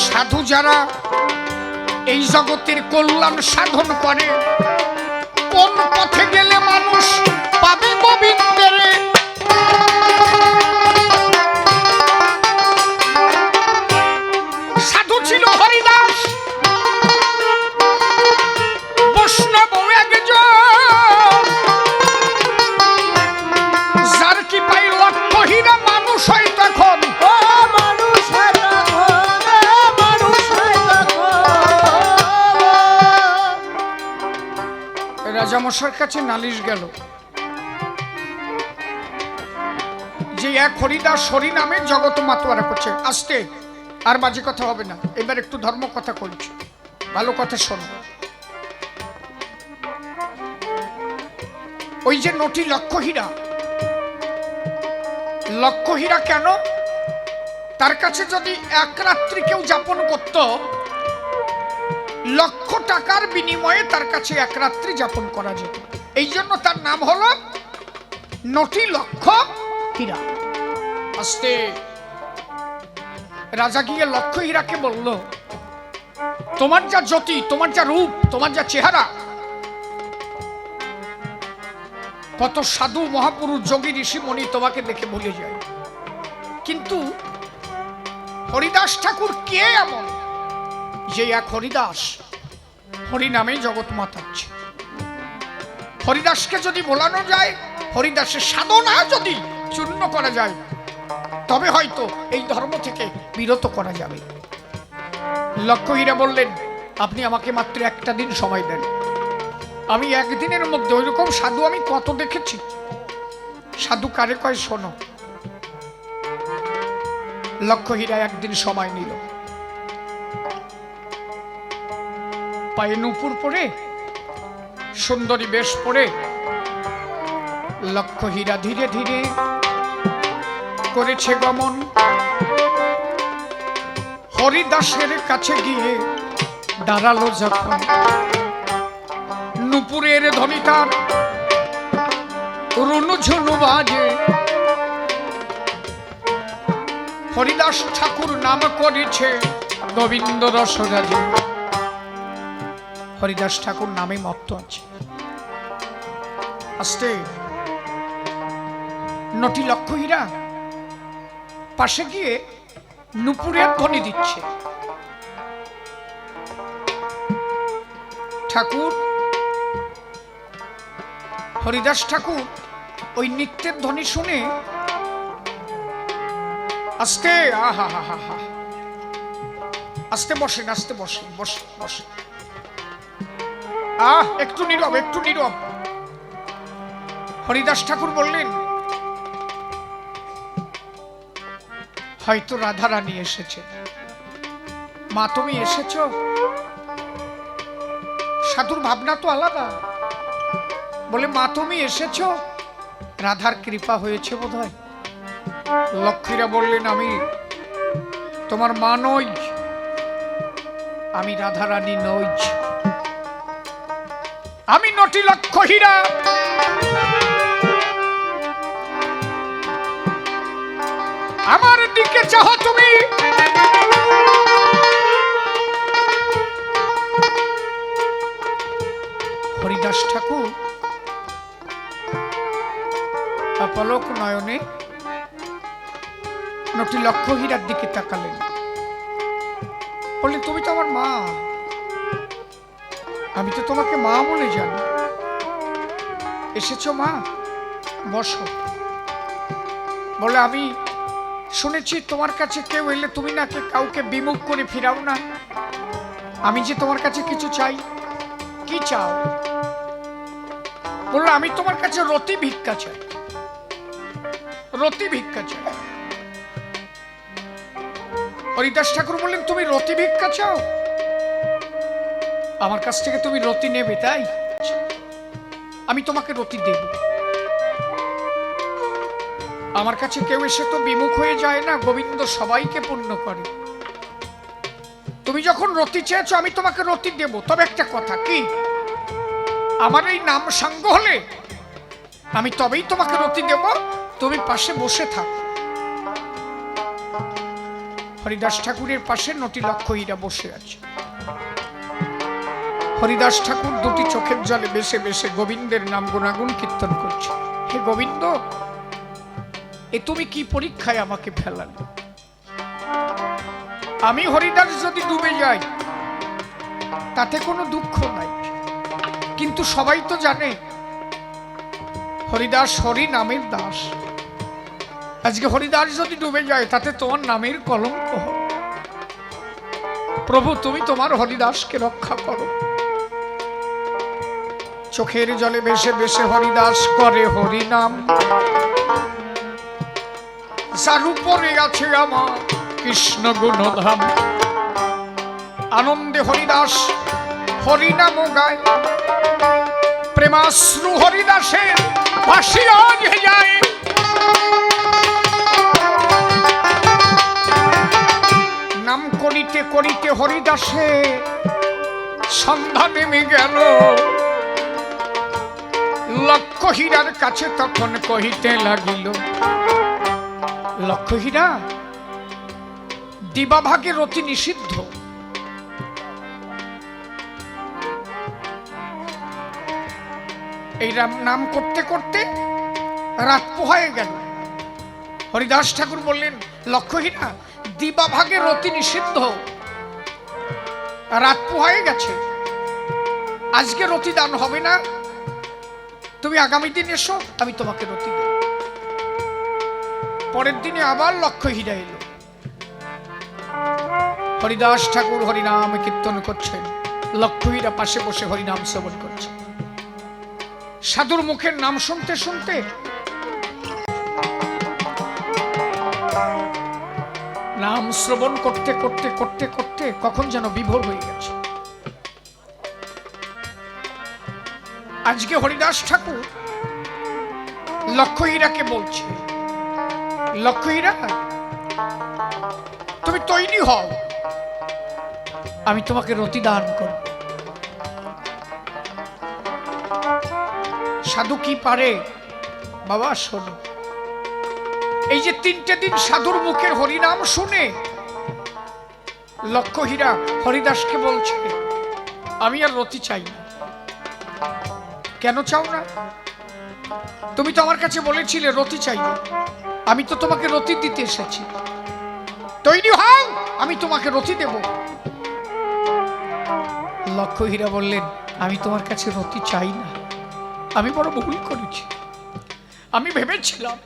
সাধু যারা এই জগতের কল্যাণ সাধন করে, কোন পথে গেলে মানুষ পাবে গোবিন্দের। সাধু ছিল হরিদাস, বৈষ্ণব একজন, যার কি পাই লক্ষ হীরা মানুষ হয় তখন। রাজামশাইয়ের কাছে নালিশ গেল যে এক হরিদাস হরি নামে জগৎ মাতোয়ারা করছে। আস্তে, আর বাজে কথা হবে না, এবার একটু ধর্ম কথা বলছি, ভালো কথা শোনো। ওই যে নটি লক্ষ হীরা, লক্ষ হীরা কেন? তার কাছে যদি এক রাত্রি কেউ যাপন করত, লক্ষ টাকার বিনিময়ে তার কাছে এক রাত্রি যাপন করা যেত। এই জন্য তার নাম হলো নটি লক্ষ হীরা। আস্তে, রাজা গিয়ে লক্ষ হীরাকে বলল, তোমার যা জ্যোতি, তোমার যা রূপ, তোমার যা চেহারা, কত সাধু মহাপুরুষ যোগী ঋষি মণি তোমাকে দেখে ভুলে যায়, কিন্তু হরিদাস ঠাকুর কে এমন যে এক হরিদাস হরি নামে জগৎ মাতাচ্ছে। হরিদাসকে যদি ভোলানো যায়, হরিদাসের সাধনা যদি চূর্ণ করা যায়, তবে হয়তো এই ধর্ম থেকে বিরত করা যাবে। লক্ষ হীরা বললেন, আপনি আমাকে মাত্র একটা দিন সময় দেন, আমি একদিনের মধ্যে ওইরকম সাধু আমি কত দেখেছি। সাধু কারে কয় শোনো। লক্ষ হীরা একদিন সময় নিল, পায়ে নুপুর পরে, সুন্দরী বেশ পরে লক্ষ হীরা ধীরে ধীরে করেছে গমন। হরিদাসের কাছে গিয়ে দাঁড়ালো যখন, নুপুরের ধ্বনি তার রুনু ঝুনু বাজে, হরিদাস ঠাকুর নাম করেছে গোবিন্দ রসরাজে। হরিদাস ঠাকুর নামে মত্ত আছে। আস্তে নটি লক্ষ হীরা পাশে গিয়ে নুপুরের ধ্বনি দিচ্ছে। ঠাকুর হরিদাস ঠাকুর ওই নৃত্যের ধ্বনি শুনে আস্তে আহা হা হা হা আস্তে বসেন, আস্তে বসেন, বসে বসে একটু নীরব, একটু নীরব। হরিদাস ঠাকুর বললেন, হয়তো রাধারানী এসেছে। মা তুমি এসেছ? সাধুর ভাবনা তো আলাদা। বলে মা তুমি এসেছ, রাধার কৃপা হয়েছে বোধ হয়। লক্ষ্মীরা বললেন, আমি তোমার মা নই, আমি রাধারানী নই, আমি নটি লক্ষ হীরা। আমার দিকে চাহ তুমি, হরিদাস ঠাকুর অপলক নয়নে নটি লক্ষ হীরার দিকে তাকালেন। বললেন, তুমি তো আমার মা, আমি তো তোমাকে মা বলে জানি। এসেছো মা, বসো। বলে, আমি শুনেছি তোমার কাছে কেউ এলে তুমি নাকি কাউকে বিমুখ করে ফিরাও না। আমি যে তোমার কাছে কিছু চাই। কি চাও? বললো, আমি তোমার কাছে রতি ভিক্ষা চাই, রতি ভিক্ষা চাই। হরিদাস ঠাকুর বললেন, তুমি রতি ভিক্ষা চাও? আমার কাছ থেকে তুমি রতি নেবে, তাই? আমি তোমাকে রতি দেব। আমার কাছে কেউ এসে তো বিমুখ হয়ে যায় না, গোবিন্দ সবাইকে পূর্ণ করে। তুমি যখন রতি চেয়েছো, আমি তোমাকে রতি দেব। তবে একটা কথা, কি? আমার এই নাম সাঙ্গ হলে আমি তবেই তোমাকে রতি দেব, তুমি পাশে বসে থাকো। হরিদাস ঠাকুরের পাশে নটি লক্ষ হীরা বসে আছে। হরিদাস ঠাকুর দুটি চোখের জলে বেশে বেশে গোবিন্দের নাম গুণাগুণ কীর্তন করছে। হে গোবিন্দ, এ তুমি কি পরীক্ষায় আমাকে ফেলালে? আমি হরিদাস যদি ডুবে যাই তাতে কোনো দুঃখ নাই, কিন্তু সবাই তো জানে হরিদাস হরি নামের দাস। আজকে হরিদাস যদি ডুবে যায় তাতে তোমার নামের কলঙ্ক হবে। প্রভু, তুমি তোমার হরিদাসকে রক্ষা করো। চোখের জলে বেশে বেশে হরিদাস করে হরিনাম। যার উপরে আছে আমার কৃষ্ণ গুণধাম। আনন্দে হরিদাস হরিনাম গায়, প্রেমাশ্রু হরিদাসের ভাসিয়া যায়। নাম করিতে করিতে হরিদাসে সন্ধ্যা নেমে গেল। লক্ষ হীরার কাছে তখন কহিতে লাগিল, লক্ষ হীরা, দিবাভাগে রতি নিষিদ্ধ। এই নাম করতে করতে রাত পোহায় গেল। হরিদাস ঠাকুর বললেন, লক্ষ হীরা, দিবাভাগে রতি নিষিদ্ধ, রাত পোহায় গেছে, আজকে রতি দান হবে না। তুমি আগামী দিন এসো, আমি তোমাকে রতি দেব। পরের দিনে আবার লক্ষ হীরা এলো। হরিদাস ঠাকুর হরিনাম কীর্তন করছেন, লক্ষ হীরা পাশে বসে হরিনাম শ্রবণ করছে। সাধুর মুখের নাম শুনতে শুনতে নাম শ্রবণ করতে করতে করতে করতে কখন যেন বিভোর হয়ে গেছে। আজকে হরিদাস ঠাকুর লক্ষ হীরাকে বলছে, লক্ষ হীরা, তুমি তৈরি হও, আমি তোমাকে রতি দান করব। সাধু কি পারে? বাবা শোনো, এই যে 3টে দিন সাধুর মুখের হরিনাম শুনে লক্ষ্যহীরা হরিদাসকে বলছে, আমি আর রতি চাই না। কেন চাও না? তুমি তো আমার কাছে বলেছিলে রতি চাই না। আমি তো তোমাকে রতি দিতে এসেছি, তৈরি হও, আমি তোমাকে রতি দেব। লক্ষ্যহীরা বললেন, আমি তোমার কাছে রতি চাই না, আমি বড় ভুল করেছি। আমি ভেবেছিলাম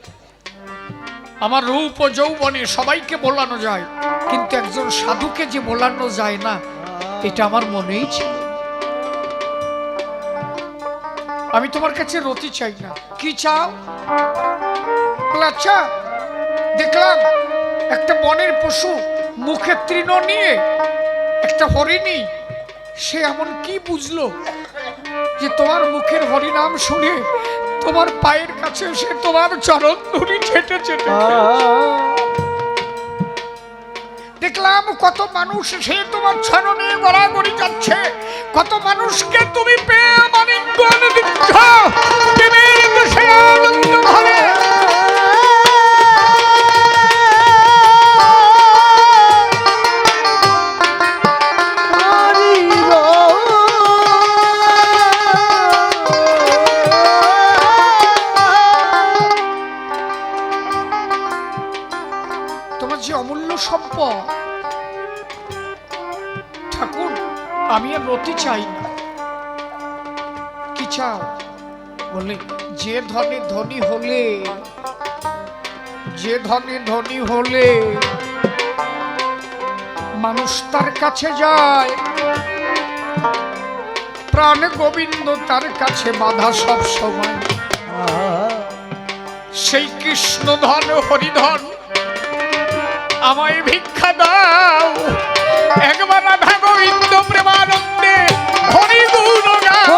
আমার রূপ ও যৌবনে সবাইকে বোলানো যায়, কিন্তু একজন সাধুকে যে বোলানো যায় না, এটা আমার মনেই ছিল। আমি তোমার কাছে রতি চাই না। কি চাও? আচ্ছা, দেখলাম একটা বনের পশু মুখে তৃণ নিয়ে, একটা হরিণী, সে এমন কি বুঝলো যে তোমার মুখের হরিনাম শুনে তোমার পায়ের কাছে সে তোমার চরণ ধুলি ছেটে ছেটে। দেখলাম কত মানুষ সে তোমার চরণে গড়াগড়ি যাচ্ছে, কত মানুষকে তুমি পেয়ে মানিক্য দিচ্ছ প্রেমের দেশে আনন্দ ভরে। তোমার যে অমূল্য সম্পদ ঠাকুর, আমি আর রতি চাই না। কি চাও? বলে, যে ধনে ধনী হলে, যে ধনে ধনী হলে মানুষ তার কাছে যায়, প্রাণ গোবিন্দ তার কাছে বাধা সব সময়। সেই কৃষ্ণ ধন হরিধন আমায় ভিক্ষা দাও, একবার রাধা গোবিন্দ প্রেমানন্দে হরি গুণ গাও।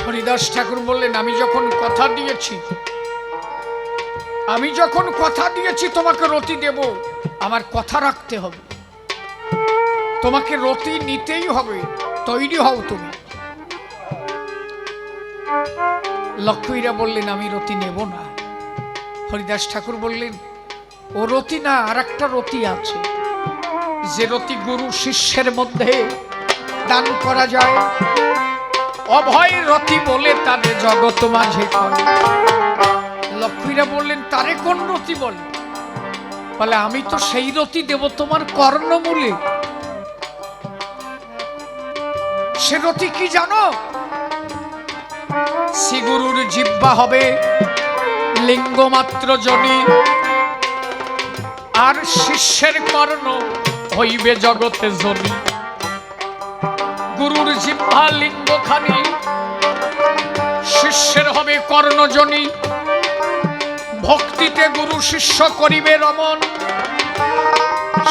হরিদাস ঠাকুর বললেন, আমি যখন কথা দিয়েছি, আমি যখন কথা দিয়েছি তোমাকে রতি দেব, আমার কথা রাখতে হবে, তোমাকে রতি নিতেই হবে, তৈরি হও তুমি। লক্ষ্মীরা বললেন, আমি রতি নেব না। হরিদাস ঠাকুর বললেন, ও রতি না, আর একটা রতি আছে, যে রতি গুরু শিষ্যের মধ্যে দান করা যায়, অভয় রতি বলে তারে জগৎ মাঝে করে। লক্ষ্মীরা বললেন, তারে কোন রতি বলে? বলে, আমি তো সেই রতি দেব তোমার কর্ণমূলে। সে রতি কি জানো? শ্রী গুরুর জিহ্বা হবে লিঙ্গ মাত্র জনি, আর শিষ্যের কর্ণ হইবে জগতে জনি। গুরুর জিহ্বা লিঙ্গখানি, শিষ্যের হবে কর্ণজনি। ভক্তিতে গুরু শিষ্য করিবে রমন,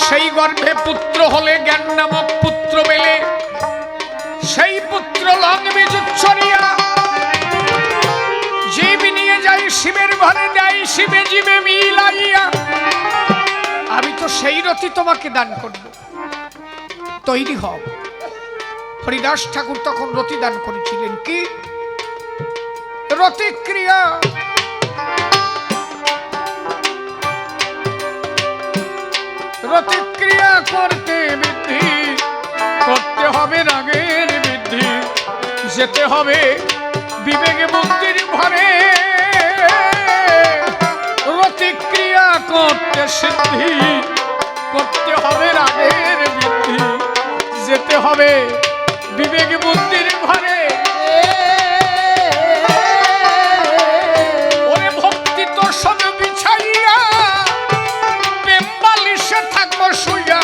সেই গর্ভে পুত্র হলে জ্ঞান নামক পুত্র মেলে, সেই পুত্র লঙ্ঘবে জুচ্ছরিয়া, জীব নিয়ে যাই শিবের ঘরে দেয়, শিবে জীবে মিলাইয়া। আমি তো সেই রতি তোমাকে দান করব, তৈরি হও। হরিদাস ঠাকুর তখন রতি দান করেছিলেন। কি রতি ক্রিয়া? রতিক্রিয়া করতে বৃদ্ধি, করতে হবে রাগের বৃদ্ধি, যেতে হবে বিবেক বুদ্ধির ঘরে। রতিক্রিয়া করতে সিদ্ধি, করতে হবে রাগের বৃদ্ধি, যেতে হবে বিবেক বুদ্ধির ঘরে। ওরে ভক্তি তো সব বিছাইয়া, প্রেম বালিশে থাকবো শুইয়া।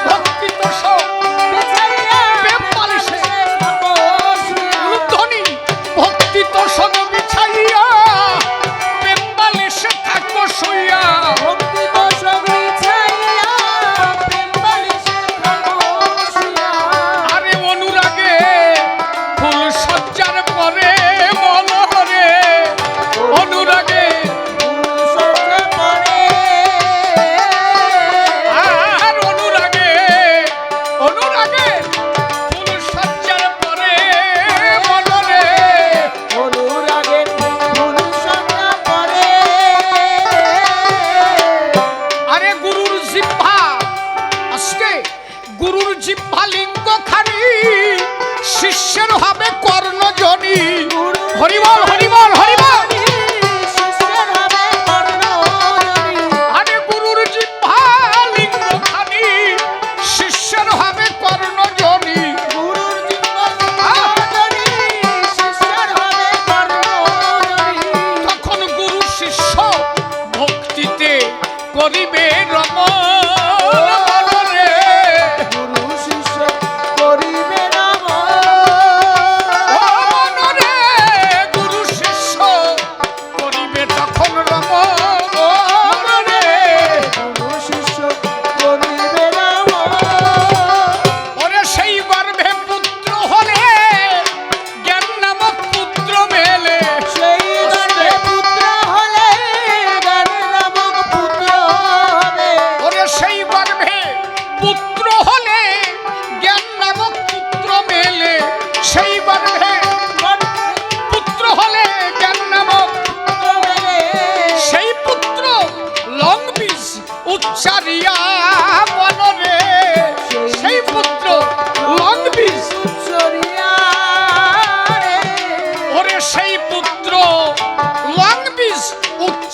ভক্তি তো সব বিছাইয়া, প্রেম বালিশে থাকবো ধ্বনি। ভক্তি তো সব বিছাইয়া, প্রেম বালিশে থাকবো শুইয়া। ভক্তি তো সব বিছাইয়া, প্রেম বালিশে থাকবো শুইয়া। আরে অনুরাগে ফুল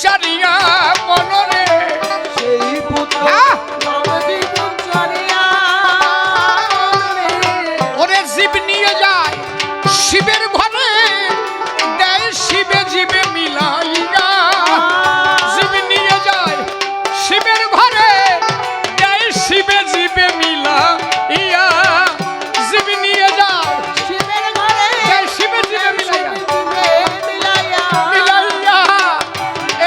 চারিয়া মনরে সেই পুত্র হ্যাঁ। নবদ্বীপ চারিয়া ওরে জীব নিয়ে যায় শিবের ঘরে দেয় শিবে জীবে মিলাইয়া জীব নিয়ে যায় শিবের ঘরে দেয় শিবে জীবে মিলাইয়া জীব নিয়ে যায় শিবের ঘরে দেয় শিবে জীবে মিলাইয়া মিলাইয়া মিলাইয়া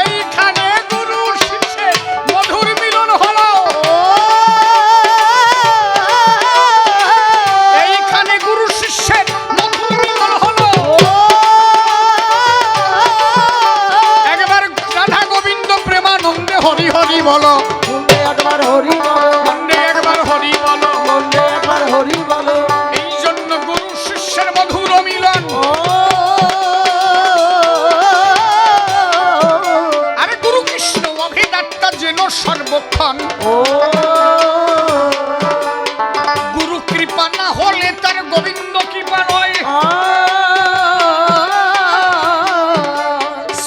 এইখানে গুরু শিষ্যের মধুর মিলন হলো এইখানে গুরু শিষ্যের মধুর মিলন হলো একবার রাধা গোবিন্দ প্রেমানন্দে হরি হরি বলো মনে একবার হরি বলো মনে একবার হরি বলো মনে একবার হরি বলো এই জন্য গুরু শিষ্যের মধুর মিলন আরে গুরু কৃষ্ণ অভিদাত্তা যেন সর্বক্ষণ ও গুরু কৃপা না হলে তার গোবিন্দ কৃপা নয়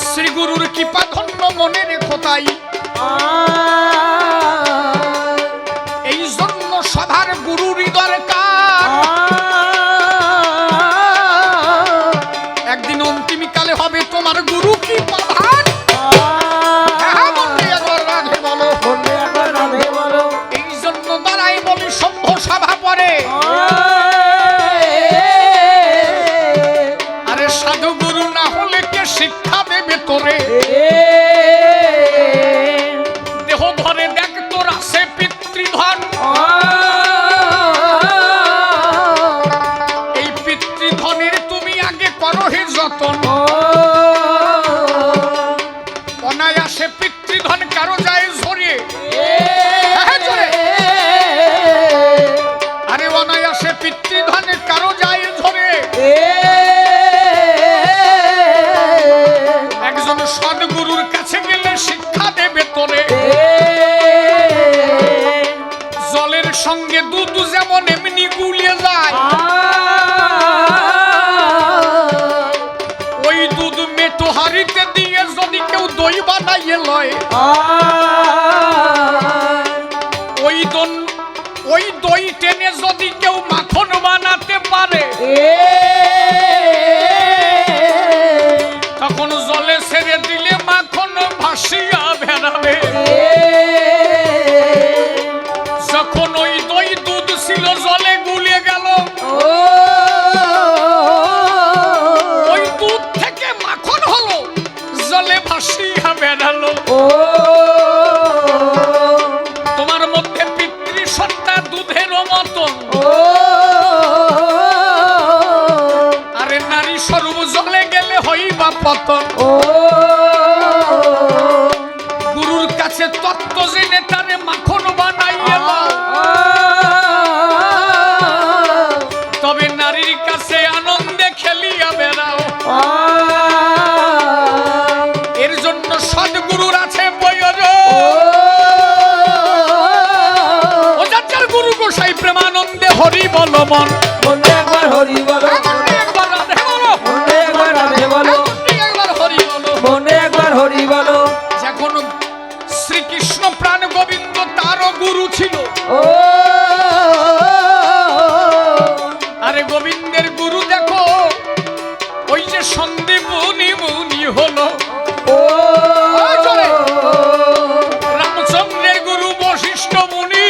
শ্রী গুরুর কৃপা ধন্য মনে রেখো তাই এই জন্য সবার গুরুরই দরকার একদিন অন্তিমকালে হবে তোমার গুরু কৃপা ধান হ্যাঁ, মনে একবার রাধে বলো মনে একবার রাধে বলো এই জন্য দাঁড়াই বলি সভ্য সভা পরে আরে সাধু গুরু না হলে কে শিক্ষা দেবে তোরে দেহ ধরে দেখ তোর আছে পিতৃধন এই পিতৃধনের তুমি আগে করো হে যতন অনায়াসে পিতৃধন কারো যায় ঝরিয়ে হ্যাঁ, জোরে। আরে অনায়াসে পিতৃধন কারো যায় ঝরে একজন সদ্গুরুর কাছে গেলে শিক্ষা দেবে তোরে জলের সঙ্গে দুধ যেমন এমনি গুলিয়ে যায় ওই দুধ মেটো হাড়িতে দিয়ে যদি কেউ দই বানাইয়ে লয় ওই দই টেনে যদি কেউ মাখন বানাতে পারে তখন জলে ছেড়ে দিলে মাখন ভাসিয়া বেড়াবে যখন ওই দই দুধ ছিল জলে গুলে গেল ওই দুধ থেকে মাখন হলো জলে ভাসিয়া বেড়ালো তোমার মধ্যে পিতৃ সত্তা দুধের মতন আরে নারী স্বরূপ জলে গেলে হইবা পতন গুরুর কাছে তত্ত্ব জেনে তারে মাখন বানাইয়া দাও তবে নারীর কাছে আনন্দে খেলিয়া বেড়াও এর জন্য সদ্গুরুর আছে প্রয়োজন ও যার গুরু গোসাই প্রেমানন্দে হরি বল মন মনে একবার হরি বলো মনে একবার রাধে বলো মনে একবার রাধে বলো মনে একবার হরি বলো মনে একবার হরি বলো যখন শ্রীকৃষ্ণ প্রাণ গোবিন্দ তারও গুরু ছিল ও আরে গোবিন্দের গুরু দেখো ওই যে সন্দীপনি মুনি হলো ও চলে। রামচন্দ্রের গুরু বশিষ্ঠ মুনি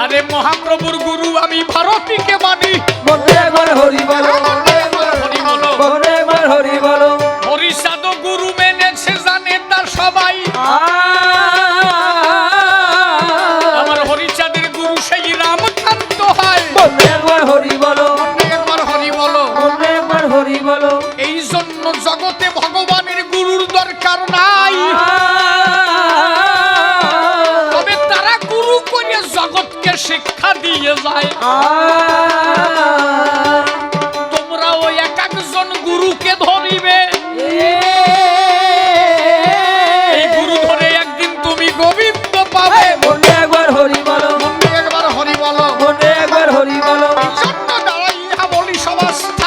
আরে মহাপ্রভুর গুরু আমি ভারতীকে মানি মনে একবার হরি বলো হরি বলো মনে একবার হরি বলো হরিসাদ গুরু মেনেছে জানে তার সবাই আমার হরিচাঁদের গুরু সেই রামকান্ত হয় মনে একবার হরি বলো একবার হরি বলো মনে একবার হরি বলো এই জন্য জগতে ভগবানের গুরুর দরকার নাই তবে তারা গুরু করে জগৎকে শিক্ষা দিয়ে যায় তোমরা ওই এক একজন গুরুকে ধরিবে এই গুরু ধরে একদিন তুমি গোবিন্দ পাবে মনে একবার হরি বলো মনে একবার হরি বলো মনে একবার হরি বলো এই জন্য দাঁড়াইয়া বলি সমস্ত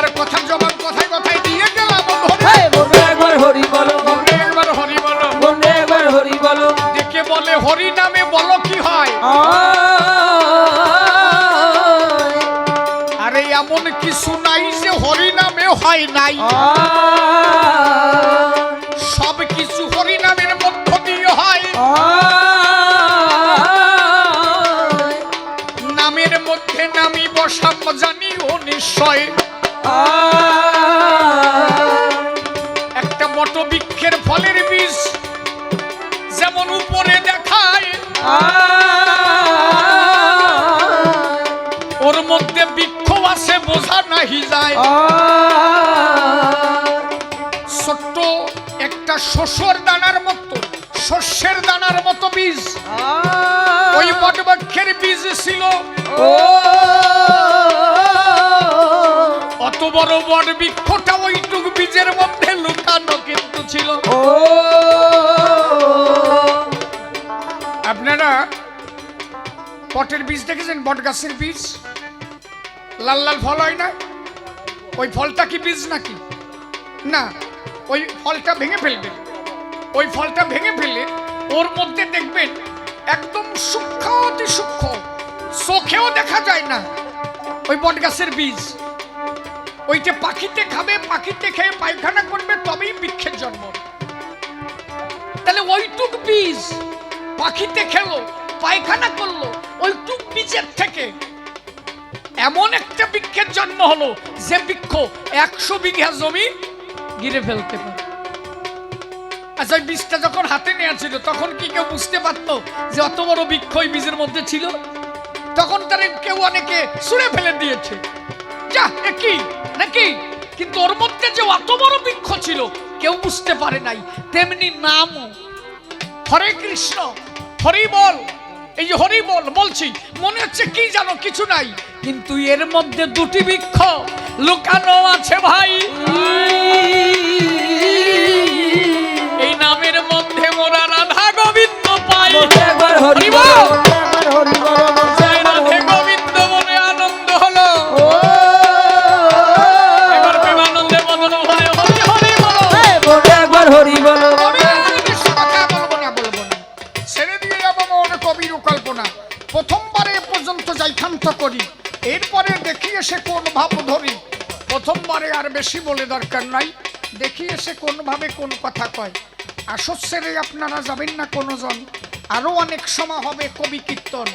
এবার কথার জবাব কথায় কথায় দিয়ে গেলাম হে বন্ধু একবার হরি বলো, একবার হরি বলো। বন্ধু একবার হরি বলো। দেখে বলে হরি নামে বলো কি হয়? আরে এমন কিছু নাই যে হরি নামে হয় নাই, সব কিছু হরি নামের মধ্য দিয়ে হয়। নামের মধ্যে নামি বসাম জানি ও নিশ্চয়। একটা বট বৃক্ষের ফলের বীজ যেমন উপরে দেখায়, ওর মধ্যে বৃক্ষ আছে বোঝা নাহি যায়। ছোট্ট একটা শস্যের দানার মতো, শস্যের দানার মতো বীজ ওই বট বৃক্ষের বীজ ছিল। অত বড় বট বৃক্ষটা ওইটুকু বীজের মধ্যে লুকানো কিন্তু ছিল। আপনারা বটের বীজ দেখেছেন? বট গাছের বীজ লাল লাল ফল হয় না? ওই ফলটা কি বীজ নাকি? না, ওই ফলটা ভেঙে ফেলবেন। ওই ফলটা ভেঙে ফেলে ওর মধ্যে দেখবেন একদম সূক্ষ্ম, অতি সূক্ষ্ম, চোখেও দেখা যায় না ওই বট গাছের বীজ। ওইটা পাখিতে খাবে, পাখিতে খেয়ে পায়খানা করবে, তবেই বৃক্ষের জন্ম। তাহলে ওইটুক বীজ পাখিতে খেলো, পায়খানা করলো, ওইটুক বীজের থেকে এমন একটা বৃক্ষের জন্ম হলো যে বৃক্ষ 100 বিঘা জমি গিরে ফেলতে পারে। আচ্ছা, ওই বীজটা যখন হাতে নেওয়া ছিল তখন কি কেউ বুঝতে পারতো যে অত বড় বৃক্ষ ওই বীজের মধ্যে ছিল? তখন তারা কেউ অনেকে ছুঁড়ে ফেলে দিয়েছে, যা কি নাকি। কিন্তু ওর মধ্যে যে অত বড় বৃক্ষ ছিল কেউ বুঝতে পারে নাই। তেমনি নামও, হরে কৃষ্ণ, হরি বল। এই যে হরি বল বলছি, মনে হচ্ছে কি জানো কিছু নাই, কিন্তু এর মধ্যে দুটি বৃক্ষ লুকানো আছে ভাই। এই নামের মধ্যে মোরা রাধা গোবিন্দ পাই। হরি বল, জয় রাধে গোবিন্দ বলে আনন্দ হলো। এবার প্রেমানন্দে বদন ভরে হরি হরি বলো। একবার হরি বলো। কথা বলবো না, বলবো না, ছেড়ে দিয়ে যাবো মনে কবির কল্পনা। প্রথমবারে এ পর্যন্ত যাই ক্ষান্ত করি, এরপরে দেখি এসে কোন ভাব ধরি। প্রথমবারে আর বেশি বলে দরকার নাই, দেখি এসে কোন ভাবে কোন কথা কয়। আসর ছেড়ে আপনারা যাবেন না কোনো জন, আরো অনেক সময় হবে কবি কীর্তন।